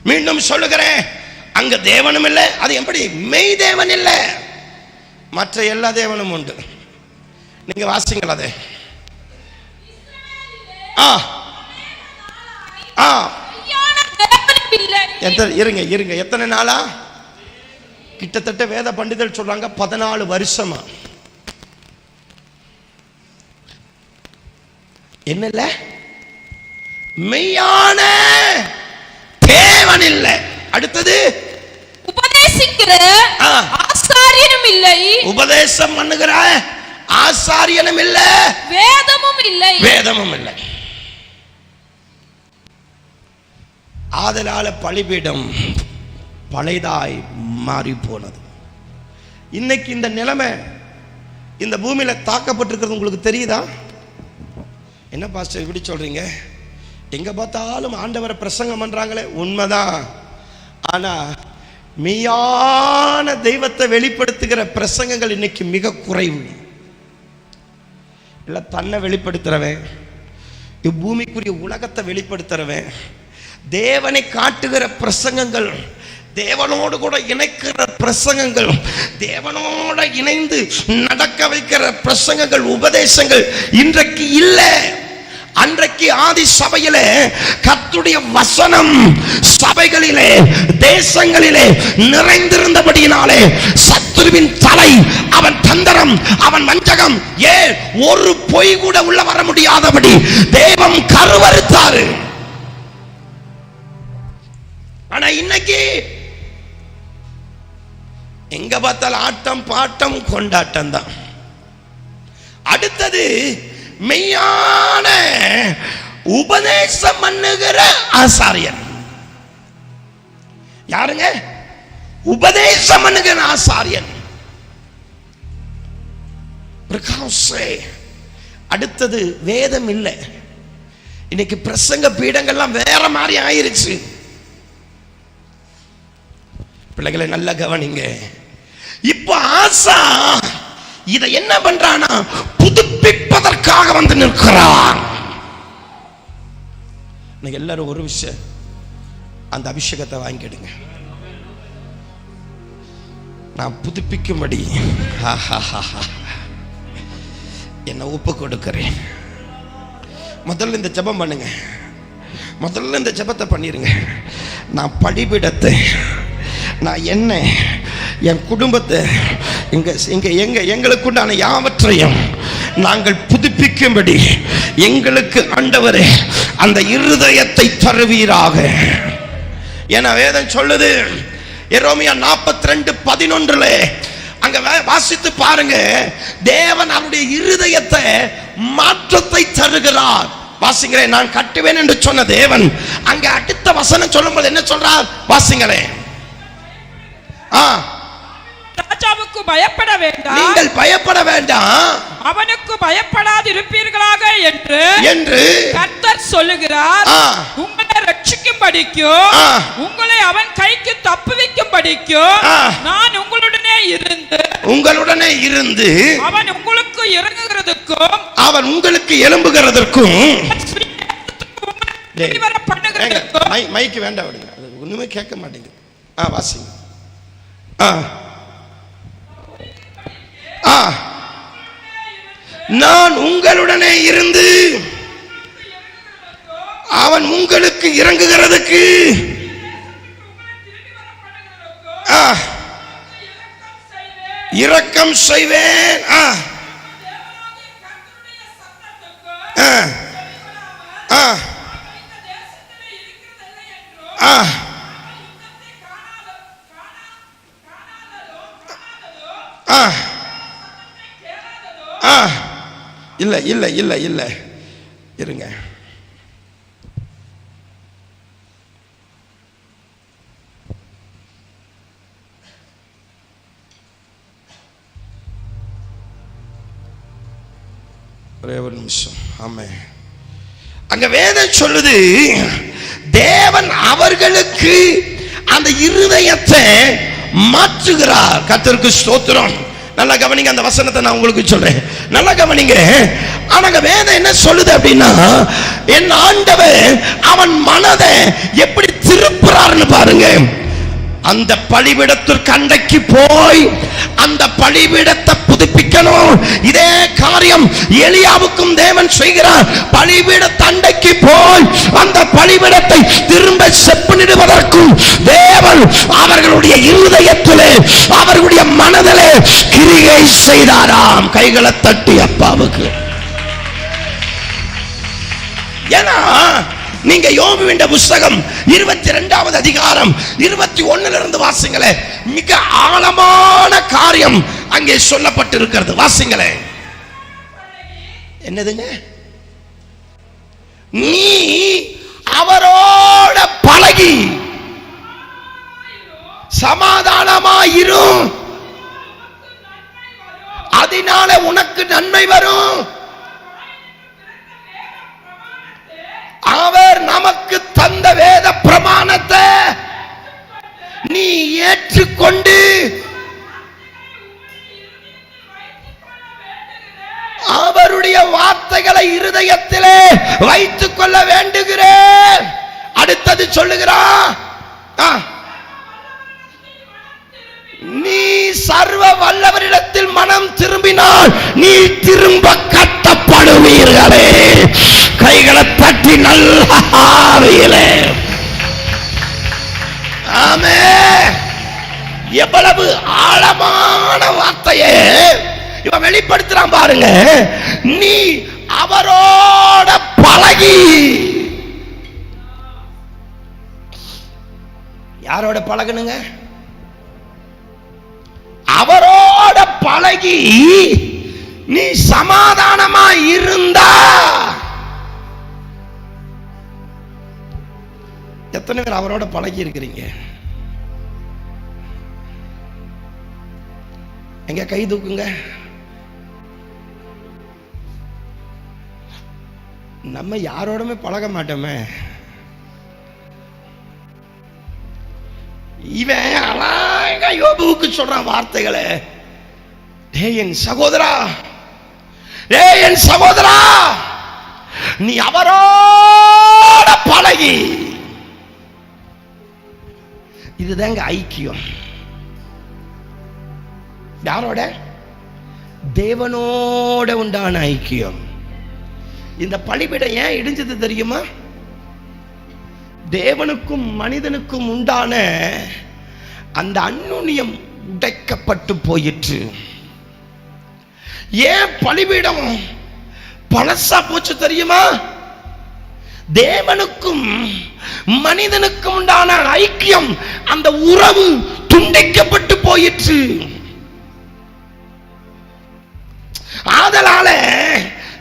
மீண்டும் சொல்லுகிறேன், அங்க தேவனும் இல்லை. அது எப்படி? மெய் தேவன் இல்லை, மற்ற எல்லா தேவனும் உண்டு. நீங்க வாசிங்களா? அது இருங்க எத்தனை நாளா? கிட்டத்தட்ட வேத பண்டிதர் சொல்றாங்க 14 வருஷமா. என்னல்ல? மெய்யான தேவன் இல்லை. அடுத்தது உபதேசிக்கிற ஆசாரியனும் இல்லை, உபதேசம் பண்ணுகிற ஆசாரியனும் இல்லை, வேதமும் இல்லை. ஆதலால பலிபீடம் பழைதாய் மாறி போனது. இன்னைக்கு இந்த நிலைமை இந்த பூமியில தாக்கப்பட்டிருக்கிறது உங்களுக்கு தெரியுதா? என்ன பாஸ்டர் இப்படி சொல்றீங்க? எங்க பார்த்தாலும் ஆண்டவரை பிரசங்கம் பண்றாங்களே, உண்மைதான். ஆனா மெய்யான தெய்வத்தை வெளிப்படுத்துகிற பிரசங்கங்கள் இன்னைக்கு மிக குறைவு. இல்ல தன்னை வெளிப்படுத்துறவன், இப்பூமிக்குரிய உலகத்தை வெளிப்படுத்துறவன், தேவனை காட்டுகிற பிரசங்கங்கள், தேவனோடு கூட இணைக்கிற பிரசங்கங்கள், தேவனோட இணைந்து நடக்க வைக்கிற பிரசங்கங்கள், உபதேசங்கள் இன்றைக்கு இல்லை. அன்றைக்கு ஆதி சபையிலே கர்த்தருடைய வசனம் சபைகளிலே தேசங்களிலே நிறைந்திருந்தபடியினாலே சத்துரு சத்துருவின் தலை, அவன் தந்திரம், அவன் வஞ்சகம், ஏன் ஒரு பொய் கூட உள்ள வர முடியாதபடி தேவன் கருவறுத்தாரு. ஆனா இன்னைக்கு எங்க பார்த்தாலும் ஆட்டம் பாட்டம் கொண்டாட்டம் தான். அடுத்தது மெய்யான உபதேசம் பண்ணுகிற ஆசாரியன். யாருங்க? உபதேசம் பண்ணுகிற ஆசாரியன். அடுத்தது வேதம் இல்லை. இன்னைக்கு பிரசங்க பீடங்கள்லாம் வேற மாதிரி ஆயிருச்சு. பிள்ளைகளை நல்லா கவனிங்க. இப்ப ஆசா இதை என்ன பண்றானா, புதுப்பிப்பதற்காக வந்து நிற்கிறான். எல்லாரும் ஒரு விஷயம், அந்த அபிஷேகத்தை வாங்கிடுங்க. நான் புதுப்பிக்கும்படி என்ன ஒப்பு கொடுக்கிறேன். முதல்ல இந்த ஜெபம் பண்ணுங்க. முதல்ல இந்த ஜெபத்தை பண்ணிருங்க. நான் பலிபீடத்தை, நான் என்ன, என் குடும்பத்தை, எங்களுக்குண்டான யாவற்றையும் நாங்கள் புதுப்பிக்கும்படி எங்களுக்கு ஆண்டவரே அந்த இருதயத்தை தருவீராக. என வேதம் சொல்லுது. எரேமியா 42:11 அங்க வாசித்து பாருங்க. தேவன் அவருடைய இருதயத்தை மாற்றத்தை தருகிறார். வாசிங்களேன். நான் கட்டுவேன் என்று சொன்ன தேவன் அங்க அடுத்த வசனம் சொல்லும்போது என்ன சொல்றார்? வாசிங்களேன். ராஜாவுக்கு பயப்பட வேண்டாம், நீங்கள் பயப்பட வேண்டாம், அவனுக்கு பயப்படாது இருப்பீர்களாக என்று கர்த்தர் சொல்லுகிறார். உங்களை ரட்சிக்கும்படிக்கும் உங்களை அவன் கைக்கு தப்புவிக்கும்படிக்கும் நான் உங்களுடனே இருந்து அவன் உங்களுக்கு இறங்குகிறதுக்கும் அவன் உங்களுக்கு எழும்புகிறதற்கும் மைக்கு வேண்டாம், ஒண்ணுமே கேட்க மாட்டேங்குது. வாசிங்க. நான் உங்களுடனே இருந்து அவன் உங்களுக்கு இறங்குகிறதுக்கு இரக்கம் செய்வேன். இல்ல இல்ல இல்ல இல்ல இருங்க. ஒரே ஒரு நிமிஷம். ஆமே. அங்க வேதம் சொல்லுது, தேவன் அவர்களுக்கு அந்த இருதயத்தை மாற்றுகிறார். கர்த்தருக்கு ஸ்தோத்திரம். நல்லா கவனிங்க. அந்த வசனத்தை நான் உங்களுக்கு சொல்றேன். நல்லா கவனிங்க. ஆனா வேதம் என்ன சொல்லுது அப்படின்னா, என் ஆண்டவர் அவன் மனதை எப்படி திருப்புறாருன்னு பாருங்க. அந்த பலிபீடத்திற்கு அண்டைக்கு போய் அந்த பலிபீடத்தை புதுப்பிக்கணும். இதே காரியம் எலியாவுக்கும் தேவன் செய்கிறார். பலிபீடத்தை அண்டைக்கு போய் அந்த பலிபீடத்தை திரும்ப செப்பனிடுவதற்கும் தேவன் அவர்களுடைய இருதயத்திலே, அவர்களுடைய மனதிலே கிரியை செய்தாராம். கைகளை தட்டி அப்பாவுக்கு. ஏன்னா நீங்க யோபுவின் புத்தகம் 22வது அதிகாரம் 21 இருந்து வாசிங்களே. மிக ஆழமான காரியம் அங்கே சொல்லப்பட்டிருக்கிறது. வாசிங்களே. என்னதுங்க? நீ அவரோட பழகி சமாதானமாயிரும், அதனால உனக்கு நன்மை வரும். அவர் நமக்கு தந்த வேத பிரமாணத்தை நீ ஏற்றுக்கொண்டு அவருடைய வார்த்தைகளை இருதயத்திலே வைத்துக் கொள்ள வேண்டுகிறேன். அடுத்தது சொல்லுகிறான், நீ சர்வ வல்லவரிடத்தில் மனம் திரும்பினால் நீ திரும்ப கட்டப்படுவீர்களே. கைகளை தட்டி நல்ல ஆமென். எவ்வளவு ஆழமான வார்த்தையை இவன் வெளிப்படுத்துறான் பாருங்க. நீ அவரோட பழகி. யாரோட பழகணுங்க? அவரோட பழகி நீ சமாதானமா இருந்தா. எத்தனை பேர் அவரோட பழகி இருக்கிறீங்க? எங்க கை தூக்குங்க. நம்ம யாரோடமே பழக மாட்டோமே. இவன் அழகா யோபுவுக்கு சொல்றான் வார்த்தைகளை. டேய் என் சகோதரா, டேய் என் சகோதரா, நீ அவரோட பழகி. இதுதாங்க ஐக்கியம். யாரோட? தேவனோட உண்டான ஐக்கியம். இந்த பலிபீடம் ஏன் இடிஞ்சது தெரியுமா? தேவனுக்கும் மனிதனுக்கும் உண்டான அந்த அந்யோன்யம் உடைக்கப்பட்டு போயிற்று. ஏன் பலிபீடம் பழசா போச்சு தெரியுமா? தேவனுக்கும் மனிதனுக்கும் உண்டான ஐக்கியம், அந்த உறவு துண்டிக்கப்பட்டு போயிற்று. ஆதலால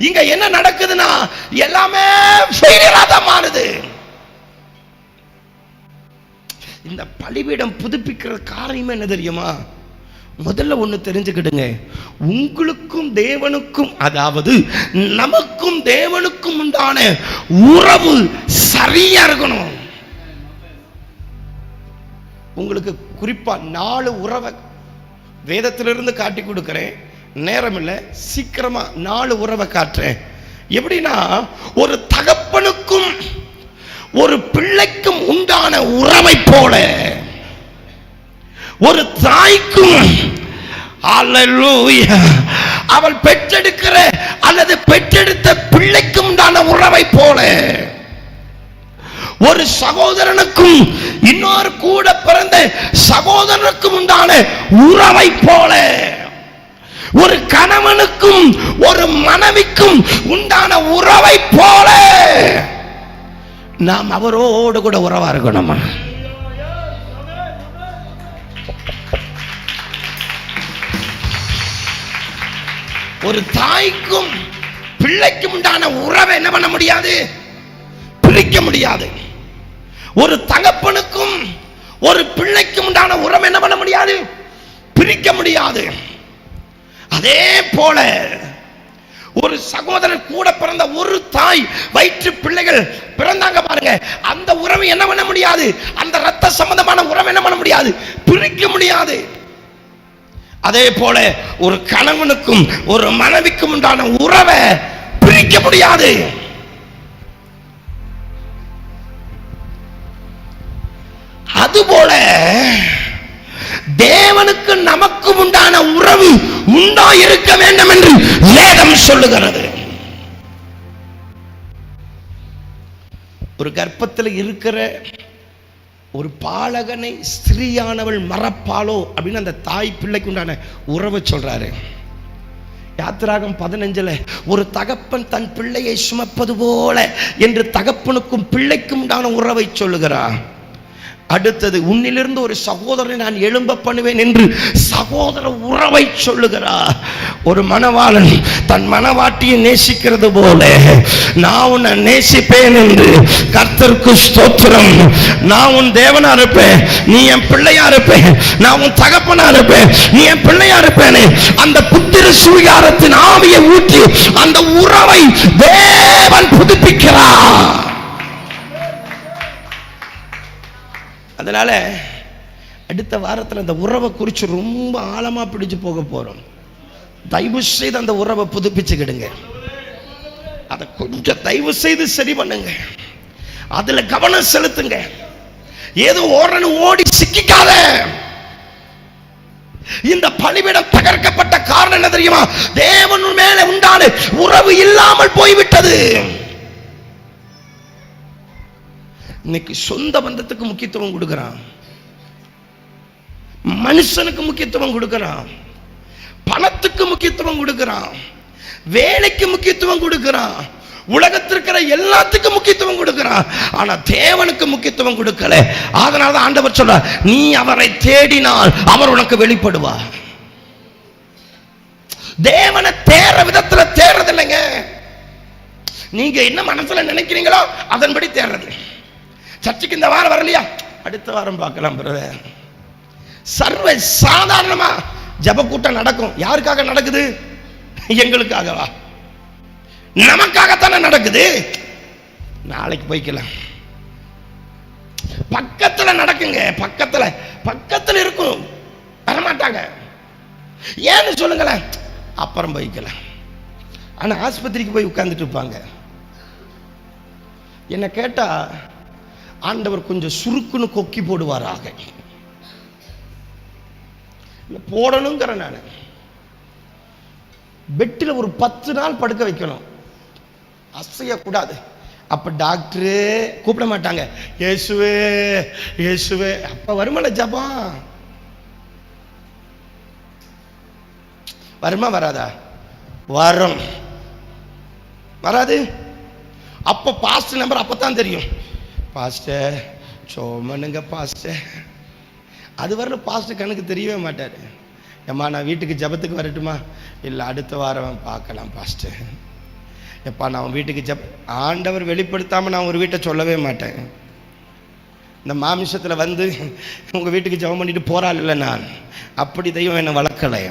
இங்க என்ன நடக்குதுன்னா எல்லாமே ஃபெயிலியரா தான் மாறுது. இந்த பலிபீடம் புதுப்பிக்கிற காரணம் என்ன தெரியுமா? முதல்ல ஒண்ணு தெரிஞ்சுக்கிடுங்க. உங்களுக்கும் தேவனுக்கும், அதாவது நமக்கும் தேவனுக்கும் உண்டான உறவு சரியா இருக்கணும். உங்களுக்கு குறிப்பா 4 உறவை வேதத்திலிருந்து காட்டி கொடுக்கிறேன். நேரம் இல்லை, சீக்கிரமா 4 உறவை காட்டுறேன். எப்படின்னா, ஒரு தகப்பனுக்கும் ஒரு பிள்ளைக்கும் உண்டான உறவை போல, ஒரு தாய்க்கும் அல்லேலூயா அவள் பெற்றெடுக்கிற அல்லது பெற்றெடுத்த பிள்ளைக்கும் உண்டான உறவை போல, ஒரு சகோதரனுக்கும் இன்னொரு கூட பிறந்த சகோதரனுக்கும் உண்டான உறவை போல, ஒரு கணவனுக்கும் ஒரு மனைவிக்கும் உண்டான உறவை போல நாம் அவரோடு கூட உறவா இருக்கணுமா? ஒரு தாய்க்கும் பிள்ளைக்கும் உண்டான உறவை என்ன பண்ண முடியாது? பிரிக்க முடியாது. ஒரு தகப்பனுக்கும் ஒரு பிள்ளைக்கும் உண்டான உறவை என்ன பண்ண முடியாது? பிரிக்க முடியாது. அதே போல ஒரு சகோதரன் கூட பிறந்த ஒரு தாய் வயிற்று பிள்ளைகள் பிறந்தாங்க பாருங்க, அந்த உறவை என்ன பண்ண முடியாது? அந்த ரத்த சம்பந்தமான உறவை என்ன பண்ண முடியாது? பிரிக்க முடியாது. அதே போல ஒரு கணவனுக்கும் ஒரு மனைவிக்கும் உண்டான உறவை பிரிக்க முடியாது. அதுபோல தேவனுக்கு நமக்கும் உண்டான உறவு உண்டா இருக்க வேண்டும் என்று வேதம் சொல்லுகிறது. ஒரு கர்ப்பத்தில் இருக்கிற ஒரு பாலகனை ஸ்திரீயானவள் மறப்பாளோ அப்படின்னு அந்த தாய் பிள்ளைக்கு உண்டான உறவை சொல்றாரு. யாத்திராகம் 15 ஒரு தகப்பன் தன் பிள்ளையை சுமப்பது போல என்று தகப்பனுக்கும் பிள்ளைக்கும் உண்டான உறவை சொல்லுகிறார். அடுத்தது, உன்னிலிருந்து ஒரு சகோதரனை நான் எழும்ப பண்ணுவேன் என்று சகோதர உறவை சொல்லுகிறார். ஒரு மணவாளன் தன் மணவாட்டியை நேசிக்கிறது போல நான் உன்னை நேசிப்பேன் என்று. கர்த்தருக்கு ஸ்தோத்திரம். நான் உன் தேவனா இருப்பேன், நீ என் பிள்ளையா இருப்பேன். நான் உன் தகப்பனா இருப்பேன், நீ என் பிள்ளையா இருப்பேன். அந்த புத்திர சுவிகாரத்தின் ஆவியை ஊற்றி அந்த உறவை தேவன் புதுப்பிக்கிறார். அதனால அடுத்த வாரத்தில் அந்த உறவை குறித்து ரொம்ப ஆழமா பிடிச்சு போக போறோம். தயவு செய்து அந்த உறவை புதுப்பிச்சுக்கிடுங்க. அதை கொஞ்சம் தயவு செய்து சரி பண்ணுங்க. அதுல கவனம் செலுத்துங்க. ஏதோ ஓடி சிக்கிக்காத. இந்த பலிபீடம் தகர்க்கப்பட்ட காரணம் என்ன தெரியுமா? தேவன் மேல உண்டான உறவு இல்லாமல் போய்விட்டது. இன்னைக்கு சொந்த பந்தத்துக்கு முக்கியத்துவம் கொடுக்கிறான். மனுஷனுக்கு முக்கியத்துவம் கொடுக்கிறான், பணத்துக்கு முக்கியத்துவம் கொடுக்கிறான், வேலைக்கு முக்கியத்துவம் கொடுக்கிறான், உலகத்திற்கிற எல்லாத்துக்கும் முக்கியத்துவம் கொடுக்கிறான். ஆனா தேவனுக்கு முக்கியத்துவம் கொடுக்கல. அதனாலதான் ஆண்டவர் சொல்றார், நீ அவரை தேடினால் அவர் உனக்கு வெளிப்படுவார். தேவனை தேற விதத்துல தேடுறது இல்லைங்க. நீங்க என்ன மனசுல நினைக்கிறீங்களோ அதன்படி தேடுறது. சர்ச்சுக்கு இந்த வாரம் வரலையா, அடுத்த வாரம் பார்க்கலாம் பிரதர். சர்வ சாதாரணமா ஜப கூட்டம் நடக்கும். யாருக்காக நடக்குது? எங்களுக்காகவா? நமக்காகத்தானே நடக்குது. நாளைக்கு போய்க்கலாம். பக்கத்துல நடக்குங்க, பக்கத்துல இருக்கும், வரமாட்டாங்க. ஏன்னு சொல்லுங்களேன், அப்புறம் போய்க்கலாம். ஆனா ஆஸ்பத்திரிக்கு போய் உட்கார்ந்துட்டு இருப்பாங்க. என்ன கேட்டா ஆண்டவர் கொஞ்சம் சுருக்குன்னு கொக்கி போடுவாராக. போடணுங்கிற நான் பெட்டில் ஒரு 10 நாள் படுக்க வைக்கணும், அசையக்கூடாது. அப்ப டாக்டரு கூப்பிட மாட்டாங்க, இயேசுவே இயேசுவே. அப்ப வருமல ஜபம் வருமா வராதா? வரும். வராது. அப்ப பாஸ்டர் நம்பர் அப்பதான் தெரியும். பாஸ்டர் சோமனுங்க பாஸ்டர். அது வரல பாஸ்டர் கணக்கு தெரியவே மாட்டாரு. ஏம்மா நான் வீட்டுக்கு ஜபத்துக்கு வரட்டுமா? இல்லை அடுத்த வாரம் பார்க்கலாம் பாஸ்டர். எப்பா நான் வீட்டுக்கு ஆண்டவர் வெளிப்படுத்தாம நான் ஒரு வீட்டை சொல்லவே மாட்டேன். இந்த மாமிசத்துல வந்து உங்க வீட்டுக்கு ஜபம் பண்ணிட்டு போறாள் இல்லை, நான் அப்படி தெய்வம் என்ன வளர்க்கலை.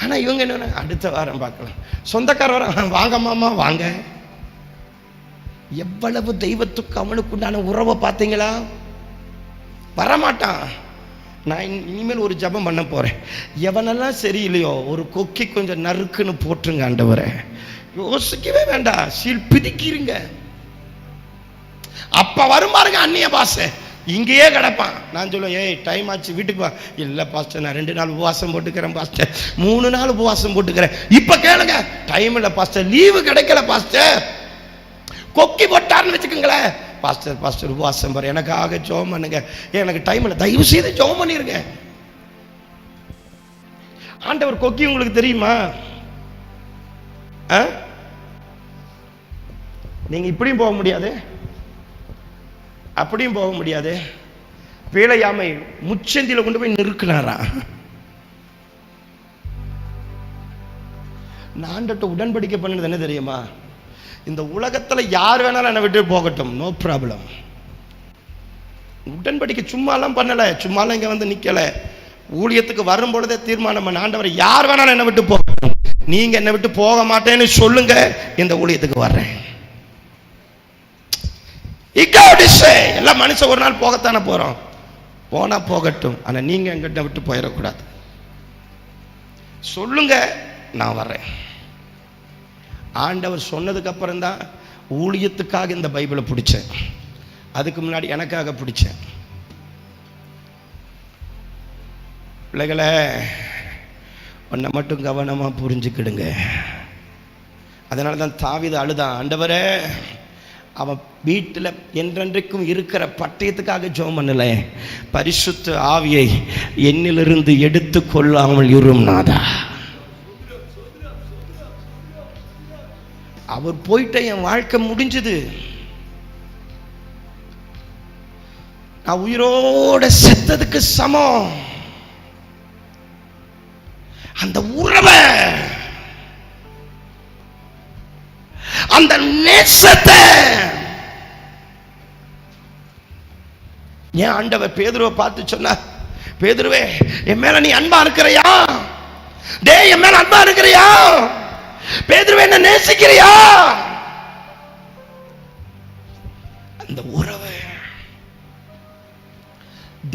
ஆனா இவங்க என்ன, அடுத்த வாரம் பார்க்கலாம். சொந்தக்கார வர, வாங்க மாமா வாங்க. எவ்வளவு தெய்வத்துக்கு அவனுக்கு உண்டான உறவை பார்த்தீங்களா? வரமாட்டான். நான் இனிமேல் ஒரு ஜபம் பண்ண போறேன். எவனெல்லாம் சரியில்லையோ ஒரு கொக்கி கொஞ்சம் நறுக்குன்னு போட்டுருங்க ஆண்டவரே. யோசிக்கவே வேண்டாம், சீல் பிதிக்கிறீங்க. அப்ப வரும் பாருங்க அந்நிய பாசை, இங்கேயே கிடப்பான். நான் சொல்லுவேன், ஏய் டைம் ஆச்சு வீட்டுக்கு வா. இல்லை பாஸ்டர் நான் 2 நாள் உபவாசம் போட்டுக்கிறேன் பாஸ்டர், 3 நாள் உபவாசம் போட்டுக்கிறேன். இப்ப கேளுங்க, டைம் இல்லை பாஸ்டர், லீவு கிடைக்கல பாஸ்டர். கொக்கி போட்டாருன்னு வச்சுக்கோங்களேன், பாஸ்டர் பாஸ்டர் உபவாசம் பாரு, எனக்காக ஜெபம் பண்ணுங்க, எனக்கு டைம் இல்லை, தயவு செய்து ஜெபம் பண்ணிருங்க. ஆண்டவர் கொக்கி உங்களுக்கு தெரியுமா? நீங்க இப்படியும் போக முடியாது, அப்படியும் போக முடியாது. பேழையாமை முச்சந்தில கொண்டு போய் நிறுக்கினாரா? நான் உடன்படிக்கை பண்ணது என்ன தெரியுமா? இந்த உலகத்துல யார் வேணாலும் என்னை விட்டு போகட்டும், நோ ப்ராப்ளம். உடன்படிக்கை சும்மாலாம் பண்ணல, சும்மாலாம் இங்க வந்து நிக்கல. ஊழியத்துக்கு வரும் பொழுதே தீர்மானம் பண்ண, ஆண்டவர் யார் வேணாலும் என்னை விட்டு போகட்டும், நீங்க என்னை விட்டு போக மாட்டேன்னு சொல்லுங்க, இந்த ஊழியத்துக்கு வர்றேன். எல்லாம் மனுஷன் ஒரு நாள் போகத்தானே போறோம், போனா போகட்டும், ஆனா நீங்க எங்கிட்ட விட்டு போயிடக்கூடாது. சொல்லுங்க, நான் வர்றேன். ஆண்டவர் சொன்னதுக்கு அப்புறம் தான் ஊழியத்துக்காக இந்த பைபிளை பிடிச்சேன். அதுக்கு முன்னாடி எனக்காக பிடிச்சேன். பிள்ளைகளை உன்னை மட்டும் கவனமா புரிஞ்சுக்கிடுங்க. அதனால தான் தாவீது அழுதான், ஆண்டவரே அவன் வீட்டில் என்றென்றைக்கும் இருக்கிற பட்டயத்துக்காக ஜெபம் பண்ணல, பரிசுத்த ஆவியை என்னிலிருந்து எடுத்து கொள்ளாமல் இரும் நாதா. அவர் போயிட்ட என் வாழ்க்கை முடிஞ்சது. நான் உயிரோட செத்ததுக்கு சமம். அந்த உறவை, அந்த நேசத்தை ஏன் ஆண்டவர் பேதுருவை பார்த்து சொன்னார், பேதுருவே என் மேல நீ அன்பா இருக்கிறியா? டேய் என் மேல அன்பா இருக்கிறியா? பேதுருவே என்ன நேசிக்கிறியா? அந்த உறவு,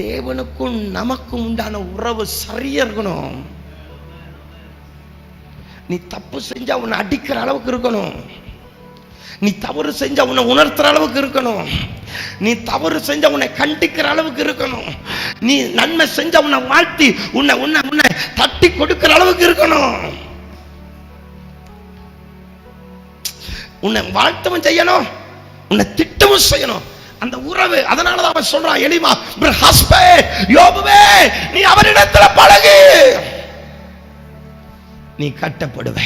தேவனுக்கும் நமக்கும் உண்டான உறவு சரியா இருக்கணும். நீ தப்பு செஞ்சா உன்னை அடிக்கிற அளவுக்கு இருக்கணும். நீ தவறு செஞ்சா உன்னை உணர்த்துற அளவுக்கு இருக்கணும். நீ தவறு செஞ்சா உன்னை கண்டிக்கிற அளவுக்கு இருக்கணும். நீ நன்மை செஞ்சா உன்னை வாழ்த்தி உன்னை உன்னை உன்னை தட்டி கொடுக்கிற அளவுக்கு இருக்கணும். உன்னை வாழ்த்தவும் செய்யணும், உன்னை திட்டவும் செய்யணும். அந்த உறவு. அதனாலதான் அவன் சொல்றான், எலிமா யோபுவே, நீ அவரிடத்துல பழகு, நீ கட்டப்படுவ.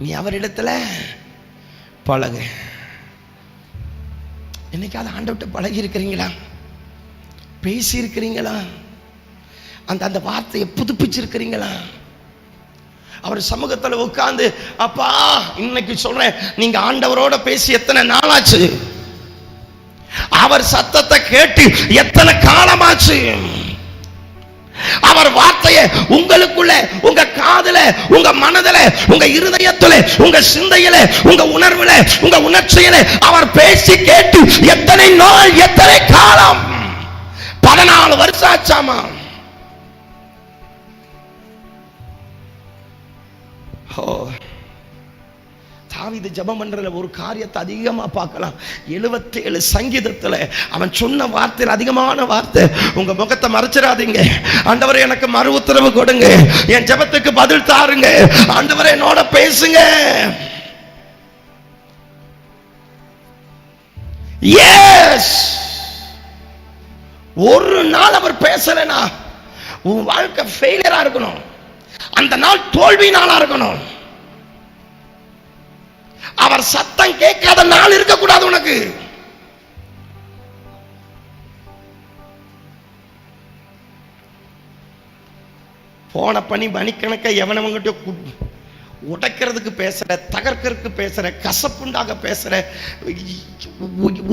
நீ அவரிடத்துல பழகு. என்னைக்காவது ஆண்டவர்கிட்ட பழகி இருக்கிறீங்களா? பேசி இருக்கிறீங்களா? அந்த வார்த்தையை புதுப்பிச்சிருக்கிறீங்களா? அவர் சமூகத்துல உட்கார்ந்து, அப்பா இன்னைக்கு சொல்றேன், நீங்க ஆண்டவரோட பேசி எத்தனை நாளாச்சு? அவர் சத்தத்தை கேட்டு எத்தனை காலமாச்சு? அவர் வார்த்தையை உங்களுக்குள்ள, உங்க காதுல, உங்க மனதுல, உங்க இருதயத்துல, உங்க சிந்தையில, உங்க உணர்வுல, உங்க உணர்ச்சியில அவர் பேசி கேட்டு எத்தனை நாள், எத்தனை காலம்? 14 வருஷம் ஆச்சாமா. தாவீது ஜெபம் பண்றதுல ஒரு காரியத்தை அதிகமா பார்க்கலாம். 77 சங்கீதத்துல அவன் சொன்ன வார்த்தையில் அதிகமான வார்த்தை, உங்க முகத்தை மறைச்சிடாதீங்க ஆண்டவரே, எனக்கு மறு உத்தரவு கொடுங்க, என் ஜெபத்துக்கு பதில் தாருங்க ஆண்டவரே, என்னோட பேசுங்க. எஸ், ஒரு நாள் அவர் பேசலனா உன் வாழ்க்கை ஃபெயிலியரா இருக்கணும். அந்த நாள் தோல்வி நாளா இருக்கணும். அவர் சத்தம் கேட்காத நாள் இருக்க கூடாது உனக்கு. போன பணி மணிக்கணக்க எவனவங்கிட்ட உடைக்கிறதுக்கு பேசுற, தகர்க்கிறதுக்கு பேசுற, கசப்புண்டாக பேசுற,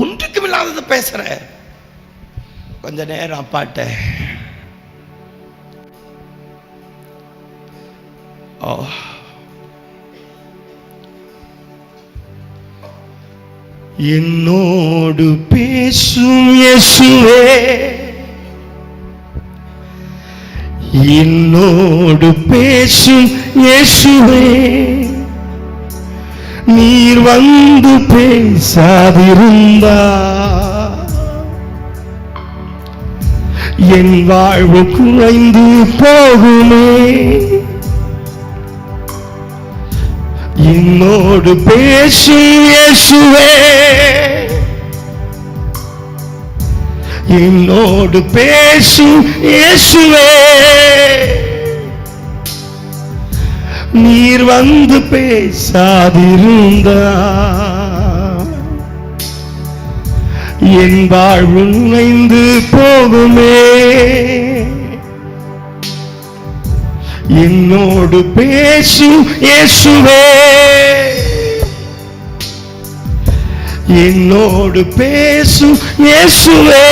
ஒன்றுக்கும் இல்லாதது பேசுற. கொஞ்ச நேரம் அப்பாட்ட என்னோடு பேசும் இயேசுவே, என்னோடு பேசும் இயேசுவே, நீர் வந்து பேசாதிருந்தா என் வாழ்வு குறைந்து போகுமே. என்னோடு பேசும் இயேசுவே, என்னோடு பேசும் இயேசுவே, நீர் வந்து பேசாதிருந்தா என் வாழ்வு நைந்து போகுமே. என்னோடு பேசும் இயேசுவே, என்னோடு பேசும் இயேசுவே,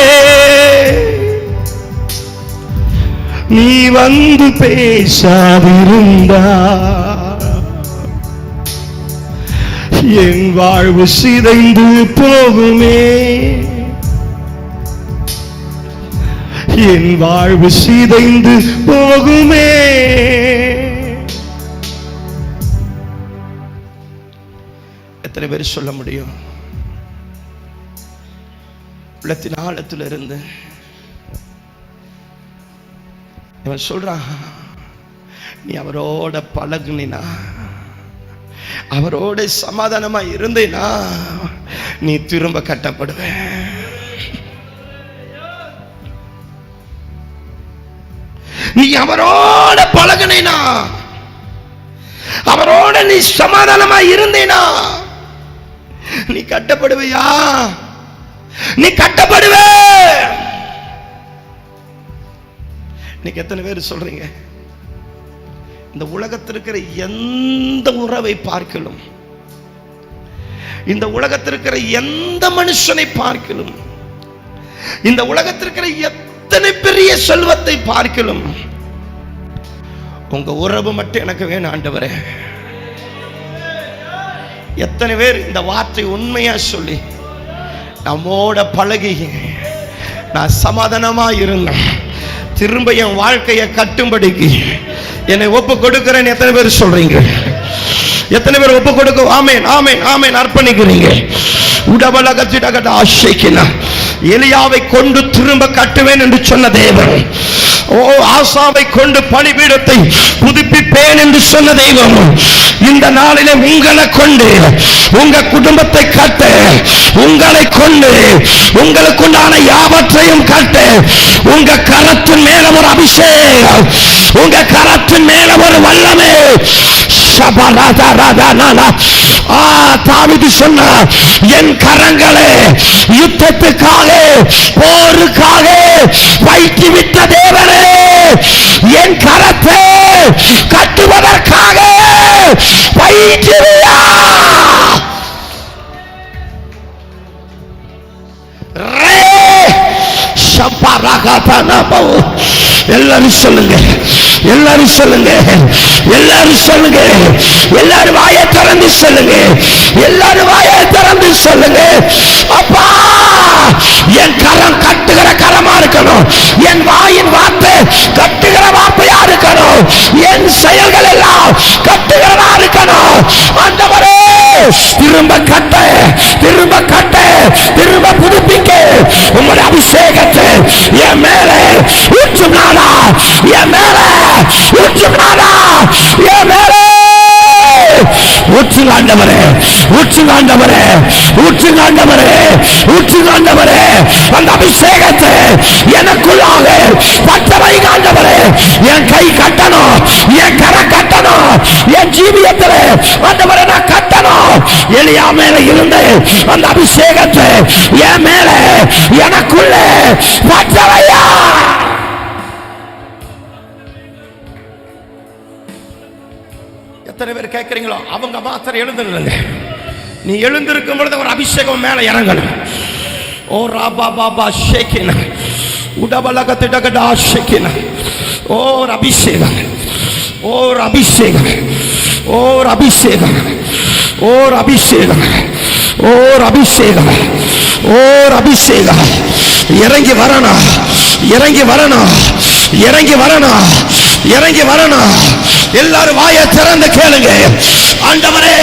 நீ வந்து பேசாதிருந்தா என் வாழ்வு சிதைந்து போகுமே. என் வாழ்வு சிதைந்து போகுமே. எத்தனை பேர் சொல்ல முடியும்? உள்ளத்தின் ஆழத்திலிருந்து இவன் சொல்றான், நீ அவரோட பழகுனா, அவரோட சமாதானமா இருந்தேனா, நீ திரும்ப கட்டப்படுவ. நீ அவரோட பழகுனா, அவரோட நீ சமாதானமா இருந்தேனா, நீ கட்டப்படுவியா? நீ கட்டப்படுவ. இன்னைக்கு எத்தனை பேர் சொல்றீங்க, இந்த உலகத்தில் இருக்கிற எந்த உறவை பார்க்கலும், இந்த உலகத்தில் இருக்கிற எந்த மனுஷனை பார்க்கலும், இந்த உலகத்தில் இருக்கிற எத்தனை பெரிய செல்வத்தை பார்க்கலும், உங்க உறவு மட்டும் எனக்கு வேணும் ஆண்டவரே. எத்தனை பேர் இந்த வார்த்தை உண்மையா சொல்லி நம்மோட பழகி நான் சமாதானமா இருந்தேன், திரும்ப என் வாழ்க்கையை கட்டும்படிக்கு என்னை ஒப்பு கொடுக்கிறேன்? எத்தனை பேர் சொல்றீங்க? எத்தனை பேர் ஒப்பு கொடுக்க ஆமென் ஆமென் ஆமென் அர்ப்பணிக்கிறீங்க? உடபலகத்திடகட ஆசைக்கினா எலியாவை கொண்டு திரும்ப கட்டுவேன் என்று சொன்ன தேவன், ஆசாவை கொண்டு பலிபீடத்தை புதுப்பிப்பேன் என்று சொன்ன தெய்வம், இந்த நாளிலே உங்களை கொண்டு உங்க குடும்பத்தை கட்ட, உங்களை கொண்டு உங்களுக்குண்டான யாவற்றையும் கட்ட, உங்க கரத்தின் மேல ஒரு அபிஷேகம், உங்க கரத்தின் மேல ஒரு வல்லமை. தாவீது சொன்னார், என் கரங்களே யுத்தத்துக்காக போருக்காக வைத்துவிட்ட தேவனே, என் கரத்தை கட்டுவதற்காக வைத்திருயா. எல்லாரும் சொல்லுங்க, எல்லாரும் சொல்லுங்க, எல்லாரும் சொல்லுங்க, எல்லாரும் வாயை திறந்து சொல்லுங்க, எல்லாரும் வாயை திறந்து சொல்லுங்க. அப்பா, என் கரம் கட்டுகிற கரமா இருக்கணும், என் வாயின் வார்த்தை கட்டுகிற வார்த்தையா இருக்கணும், என் செயல்கள் எல்லாம் கட்டுகிறதா இருக்கணும். ஆண்டவரே, திரும்ப கட்ட, திரும்ப கட்ட, திரும்ப புதுப்பிக்க உங்களுடைய அபிஷேகத்தை என் மேல ஊற்றும் நாடா, என் மேல ஊற்றும் நாடா, என் மேல ஊற்றுங்க ஆண்டவரே, ஊற்றுங்க ஆண்டவரே, ஊற்றுங்க ஆண்டவரே, ஊற்றுங்க ஆண்டவரே. அந்த அபிஷேகத்தை எனக்குள்ளாக பற்ற வைங்க ஆண்டவரே. என் கை கட்டணும், என் கரை கட்டணும், என் ஜீவியத்தில் ஆண்டவரே நான் கட்டணும். எலியா மேல இருந்து அந்த அபிஷேகத்தை என் மேல எனக்குள்ள பற்ற வையா. எத்தனை பேர் கேட்கறீங்களோ அவங்க மாத்திரம் எழுந்துருங்க. நீ எழுந்திருக்கும் பொழுது ஒரு அபிஷேகம் மேல இறங்கணும். ஓ ராபா பாபா ஷேக்கின உடபலகத்திடகடா ஷேக்கின. ஓர் அபிஷேகம், ஓர் அபிஷேகம், ஓர் அபிஷேகம், ஓர் அபிஷேகம், ஓர் அபிஷேகம், ஓர் அபிஷேகம். இறங்கி வரணும், இறங்கி வரணும், இறங்கி வரணும், இறங்கி வரணும். எல்லாரும் வாயை திறந்து கேளுங்க. ஆண்டவரே,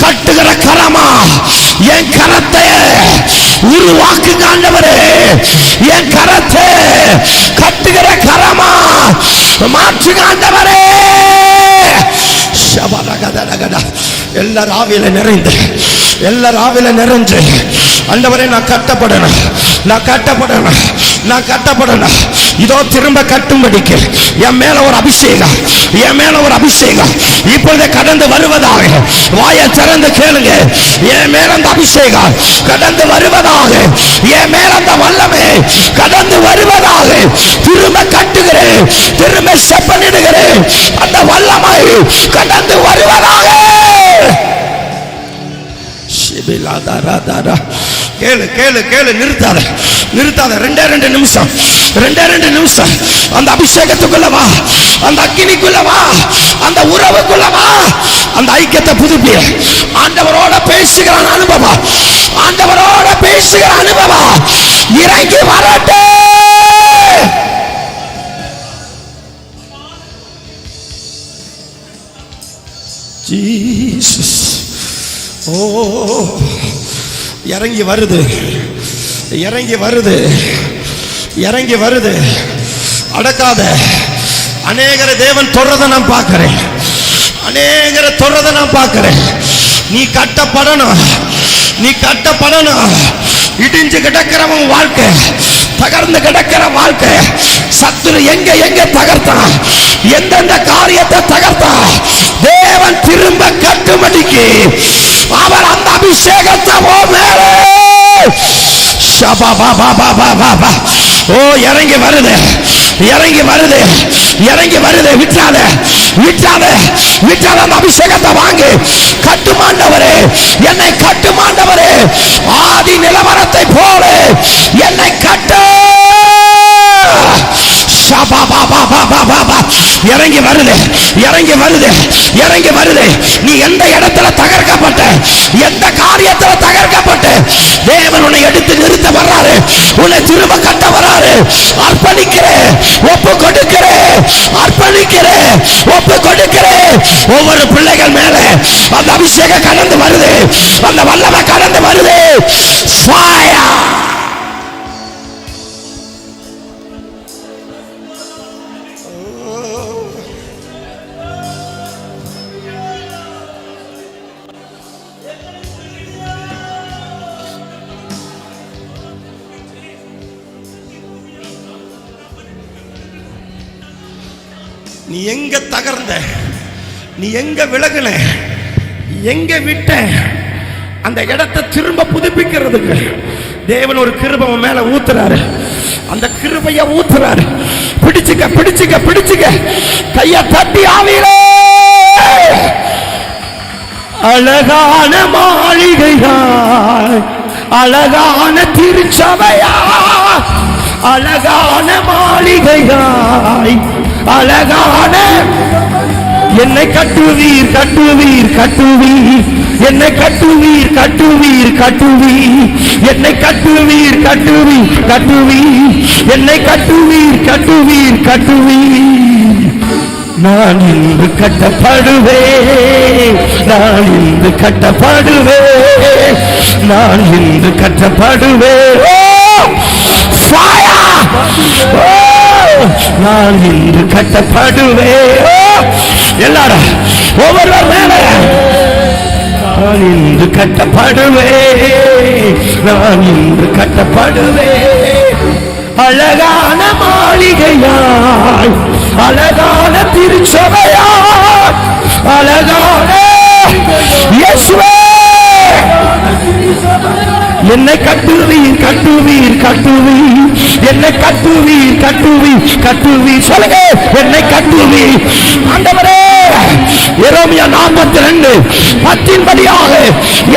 கட்டுகிற கரமா என் கரத்தை உருவாக்குங்க ஆண்டவரே. என் கரத்தை கட்டுகிற கரமா மாற்றுங்க ஆண்டவரே. எல்லாரும் ஆவியில நிறைந்து, எல்லாரும் ஆவியில நிறைஞ்சு ஆண்டவரே நான் கட்டப்படணும், நான் கட்டப்படணும், நான் கட்டப்படணும். இதோ திரும்ப கட்டும்படிக்கு என் மேல ஒரு அபிஷேகம், என் மேல ஒரு அபிஷேகம் இப்பொழுது கடந்து வருவதாக. வாயை திறந்து கேளுங்க. என் மேல அந்த அபிஷேகம் கடந்து வருவதாக, என் மேல அந்த வல்லமை கடந்து வருவதாக. திரும்ப கட்டுகிறேன், திரும்ப செப்பனிடுகிறேன். அந்த வல்லமை கடந்து வருவதாக. கேளு கேளு கேளு, நிறுத்தாத நிறுத்தாத. ரெண்டே நிமிஷம், ரெண்டே நிமிஷம். அந்த அபிஷேகத்துக்குள்ள வா, அந்த அக்கினிக்குள்ள வா, அந்த உறவுக்குள்ள வா, அந்த ஐக்கியத்தை புதுப்பி. ஆண்டவரோட பேசுகிற அனுபவம், ஆண்டவரோட பேசுகிற அனுபவம் இறங்கி வரட்டே. ஜீசஸ். ஓ, இறங்கி வருது, இறங்கி வருது, இறங்கி வருது. அடக்காத. அநேகரை தேவன் தொடர்றதை நான் பார்க்கிறேன், அநேகரை தொடர்றதை நான் பார்க்கிறேன். நீ கட்டப்படணும், நீ கட்டப்படணும். இடிஞ்சு கிடக்கிறவன் வாழ்க்கை, தகர்ந்து கிடக்கிற வாழ்க்கை, சத்துரு எங்க எங்க தகர்த்தான், எந்தெந்த காரியத்தை தகர்த்தான், தேவன் திரும்ப கட்டுமடிக்கு அவர் அந்த அபிஷேகத்தை மேலே. ஓ, இறங்கி வருது, இறங்கி வருது, இறங்கி வருது. விட்டாத, விட்டாத, விட்டாத. அந்த அபிஷேகத்தை வாங்கி கட்டுமாண்டவரே, என்னை கட்டுமாண்டவரே. ஆதி நிலவரத்தை போல என்னை கட்டு. இறங்கி வருது, இறங்கி வருது, இறங்கி வருது. நீ எந்த இடத்துல தகர்க்கப்பட்ட, எந்த காரியத்துல தகர்க்கப்பட்ட, தேவன் உன்னை எடுத்து நிறுத்த வர்றாரு, உன்னை திரும்ப கட்ட வர்றாரு. அர்ப்பணிக்கிறேன், ஒப்பு கொடுக்கிறேன், அர்ப்பணிக்கிறேன், ஒப்பு கொடுக்கிறேன். ஒவ்வொரு பிள்ளைகள் மேல அந்த அபிஷேகம் கடந்து வருது, அந்த வல்லமை கடந்து வருது. Fire! நீ எங்க தகர்ந்த, நீ எங்க விலகுன, எங்க விட்ட, அந்த இடத்தை திரும்ப புதுப்பிக்கிறதுக்கு தேவன் ஒரு கிருபை உன் மேல ஊத்துறாரு. அந்த கிருபைய ஊத்துறாரு. பிடிச்சுக்க பிடிச்சுக்க பிடிச்சுக்க, கைய தட்டி ஆவியிலே. அழகான மாளிகையாய், அழகான திருச்சபையா, அழகான மாளிகையாய், அழகான என்னை கட்டுவீர் கட்டுவீர் கட்டுவீர், என்னை கட்டுவீர் கட்டுவீர் கட்டுவீர், என்னை கட்டுவீர் கட்டுவீர் கட்டுவீர், என்னை கட்டுவீர் கட்டுவீர் கட்டுவீர். நான் இன்று கட்டப்படுவேன், நான் இன்று கட்டப்படுவேன், நான் இன்று கட்டப்படுவேன். நான் இன்று கட்டப்படுவேன். எல்லாரும் ஒவ்வொருவர் மேல நான் இன்று கட்டப்படுவேன், நான் இன்று கட்டப்படுவேன். அழகான மாளிகையாய், அழகான திருச்சபையாய், அழகான இயேசுவே. என்னை கட்டுவீர் கட்டுவீர் கட்டுவீர், என்னை கட்டுவீர் கட்டுவீர் கட்டுவீர். சொல்லுங்க, என்னை கட்டுவீர் ஆண்டவரே. எரேமியா 42:10 படியாக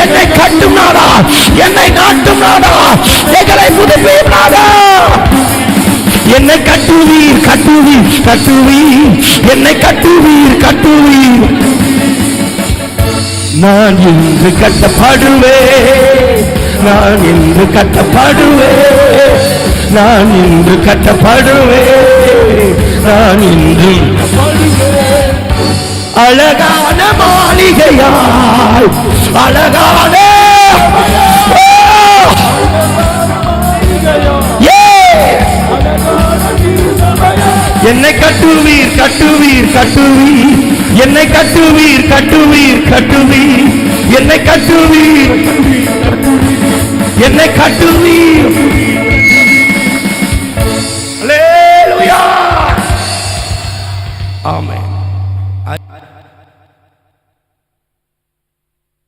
என்னை கட்டும் நாடா, என்னை நாட்டும் நாடா, எங்களை புதுப்பியும் நாடா. என்னை கட்டுவீர் கட்டுவீர் கட்டுவீர், என்னை கட்டுவீர் கட்டுவீர். நான் இன்று கட்டப்படுவேன், நான் இன்று கட்டப்படுவேன், நான் இன்று கட்டப்படுவேன், நான் இன்று அழகான மாளிகையாய், அழகான என்னை கட்டுவீர் கட்டுவீர் கட்டுவீர், என்னை கட்டுவீர் கட்டுவீர் கட்டுவீர், என்னை கட்டுவீர், என்னை கட்டுவீர். அல்லேலூயா. ஆமென்.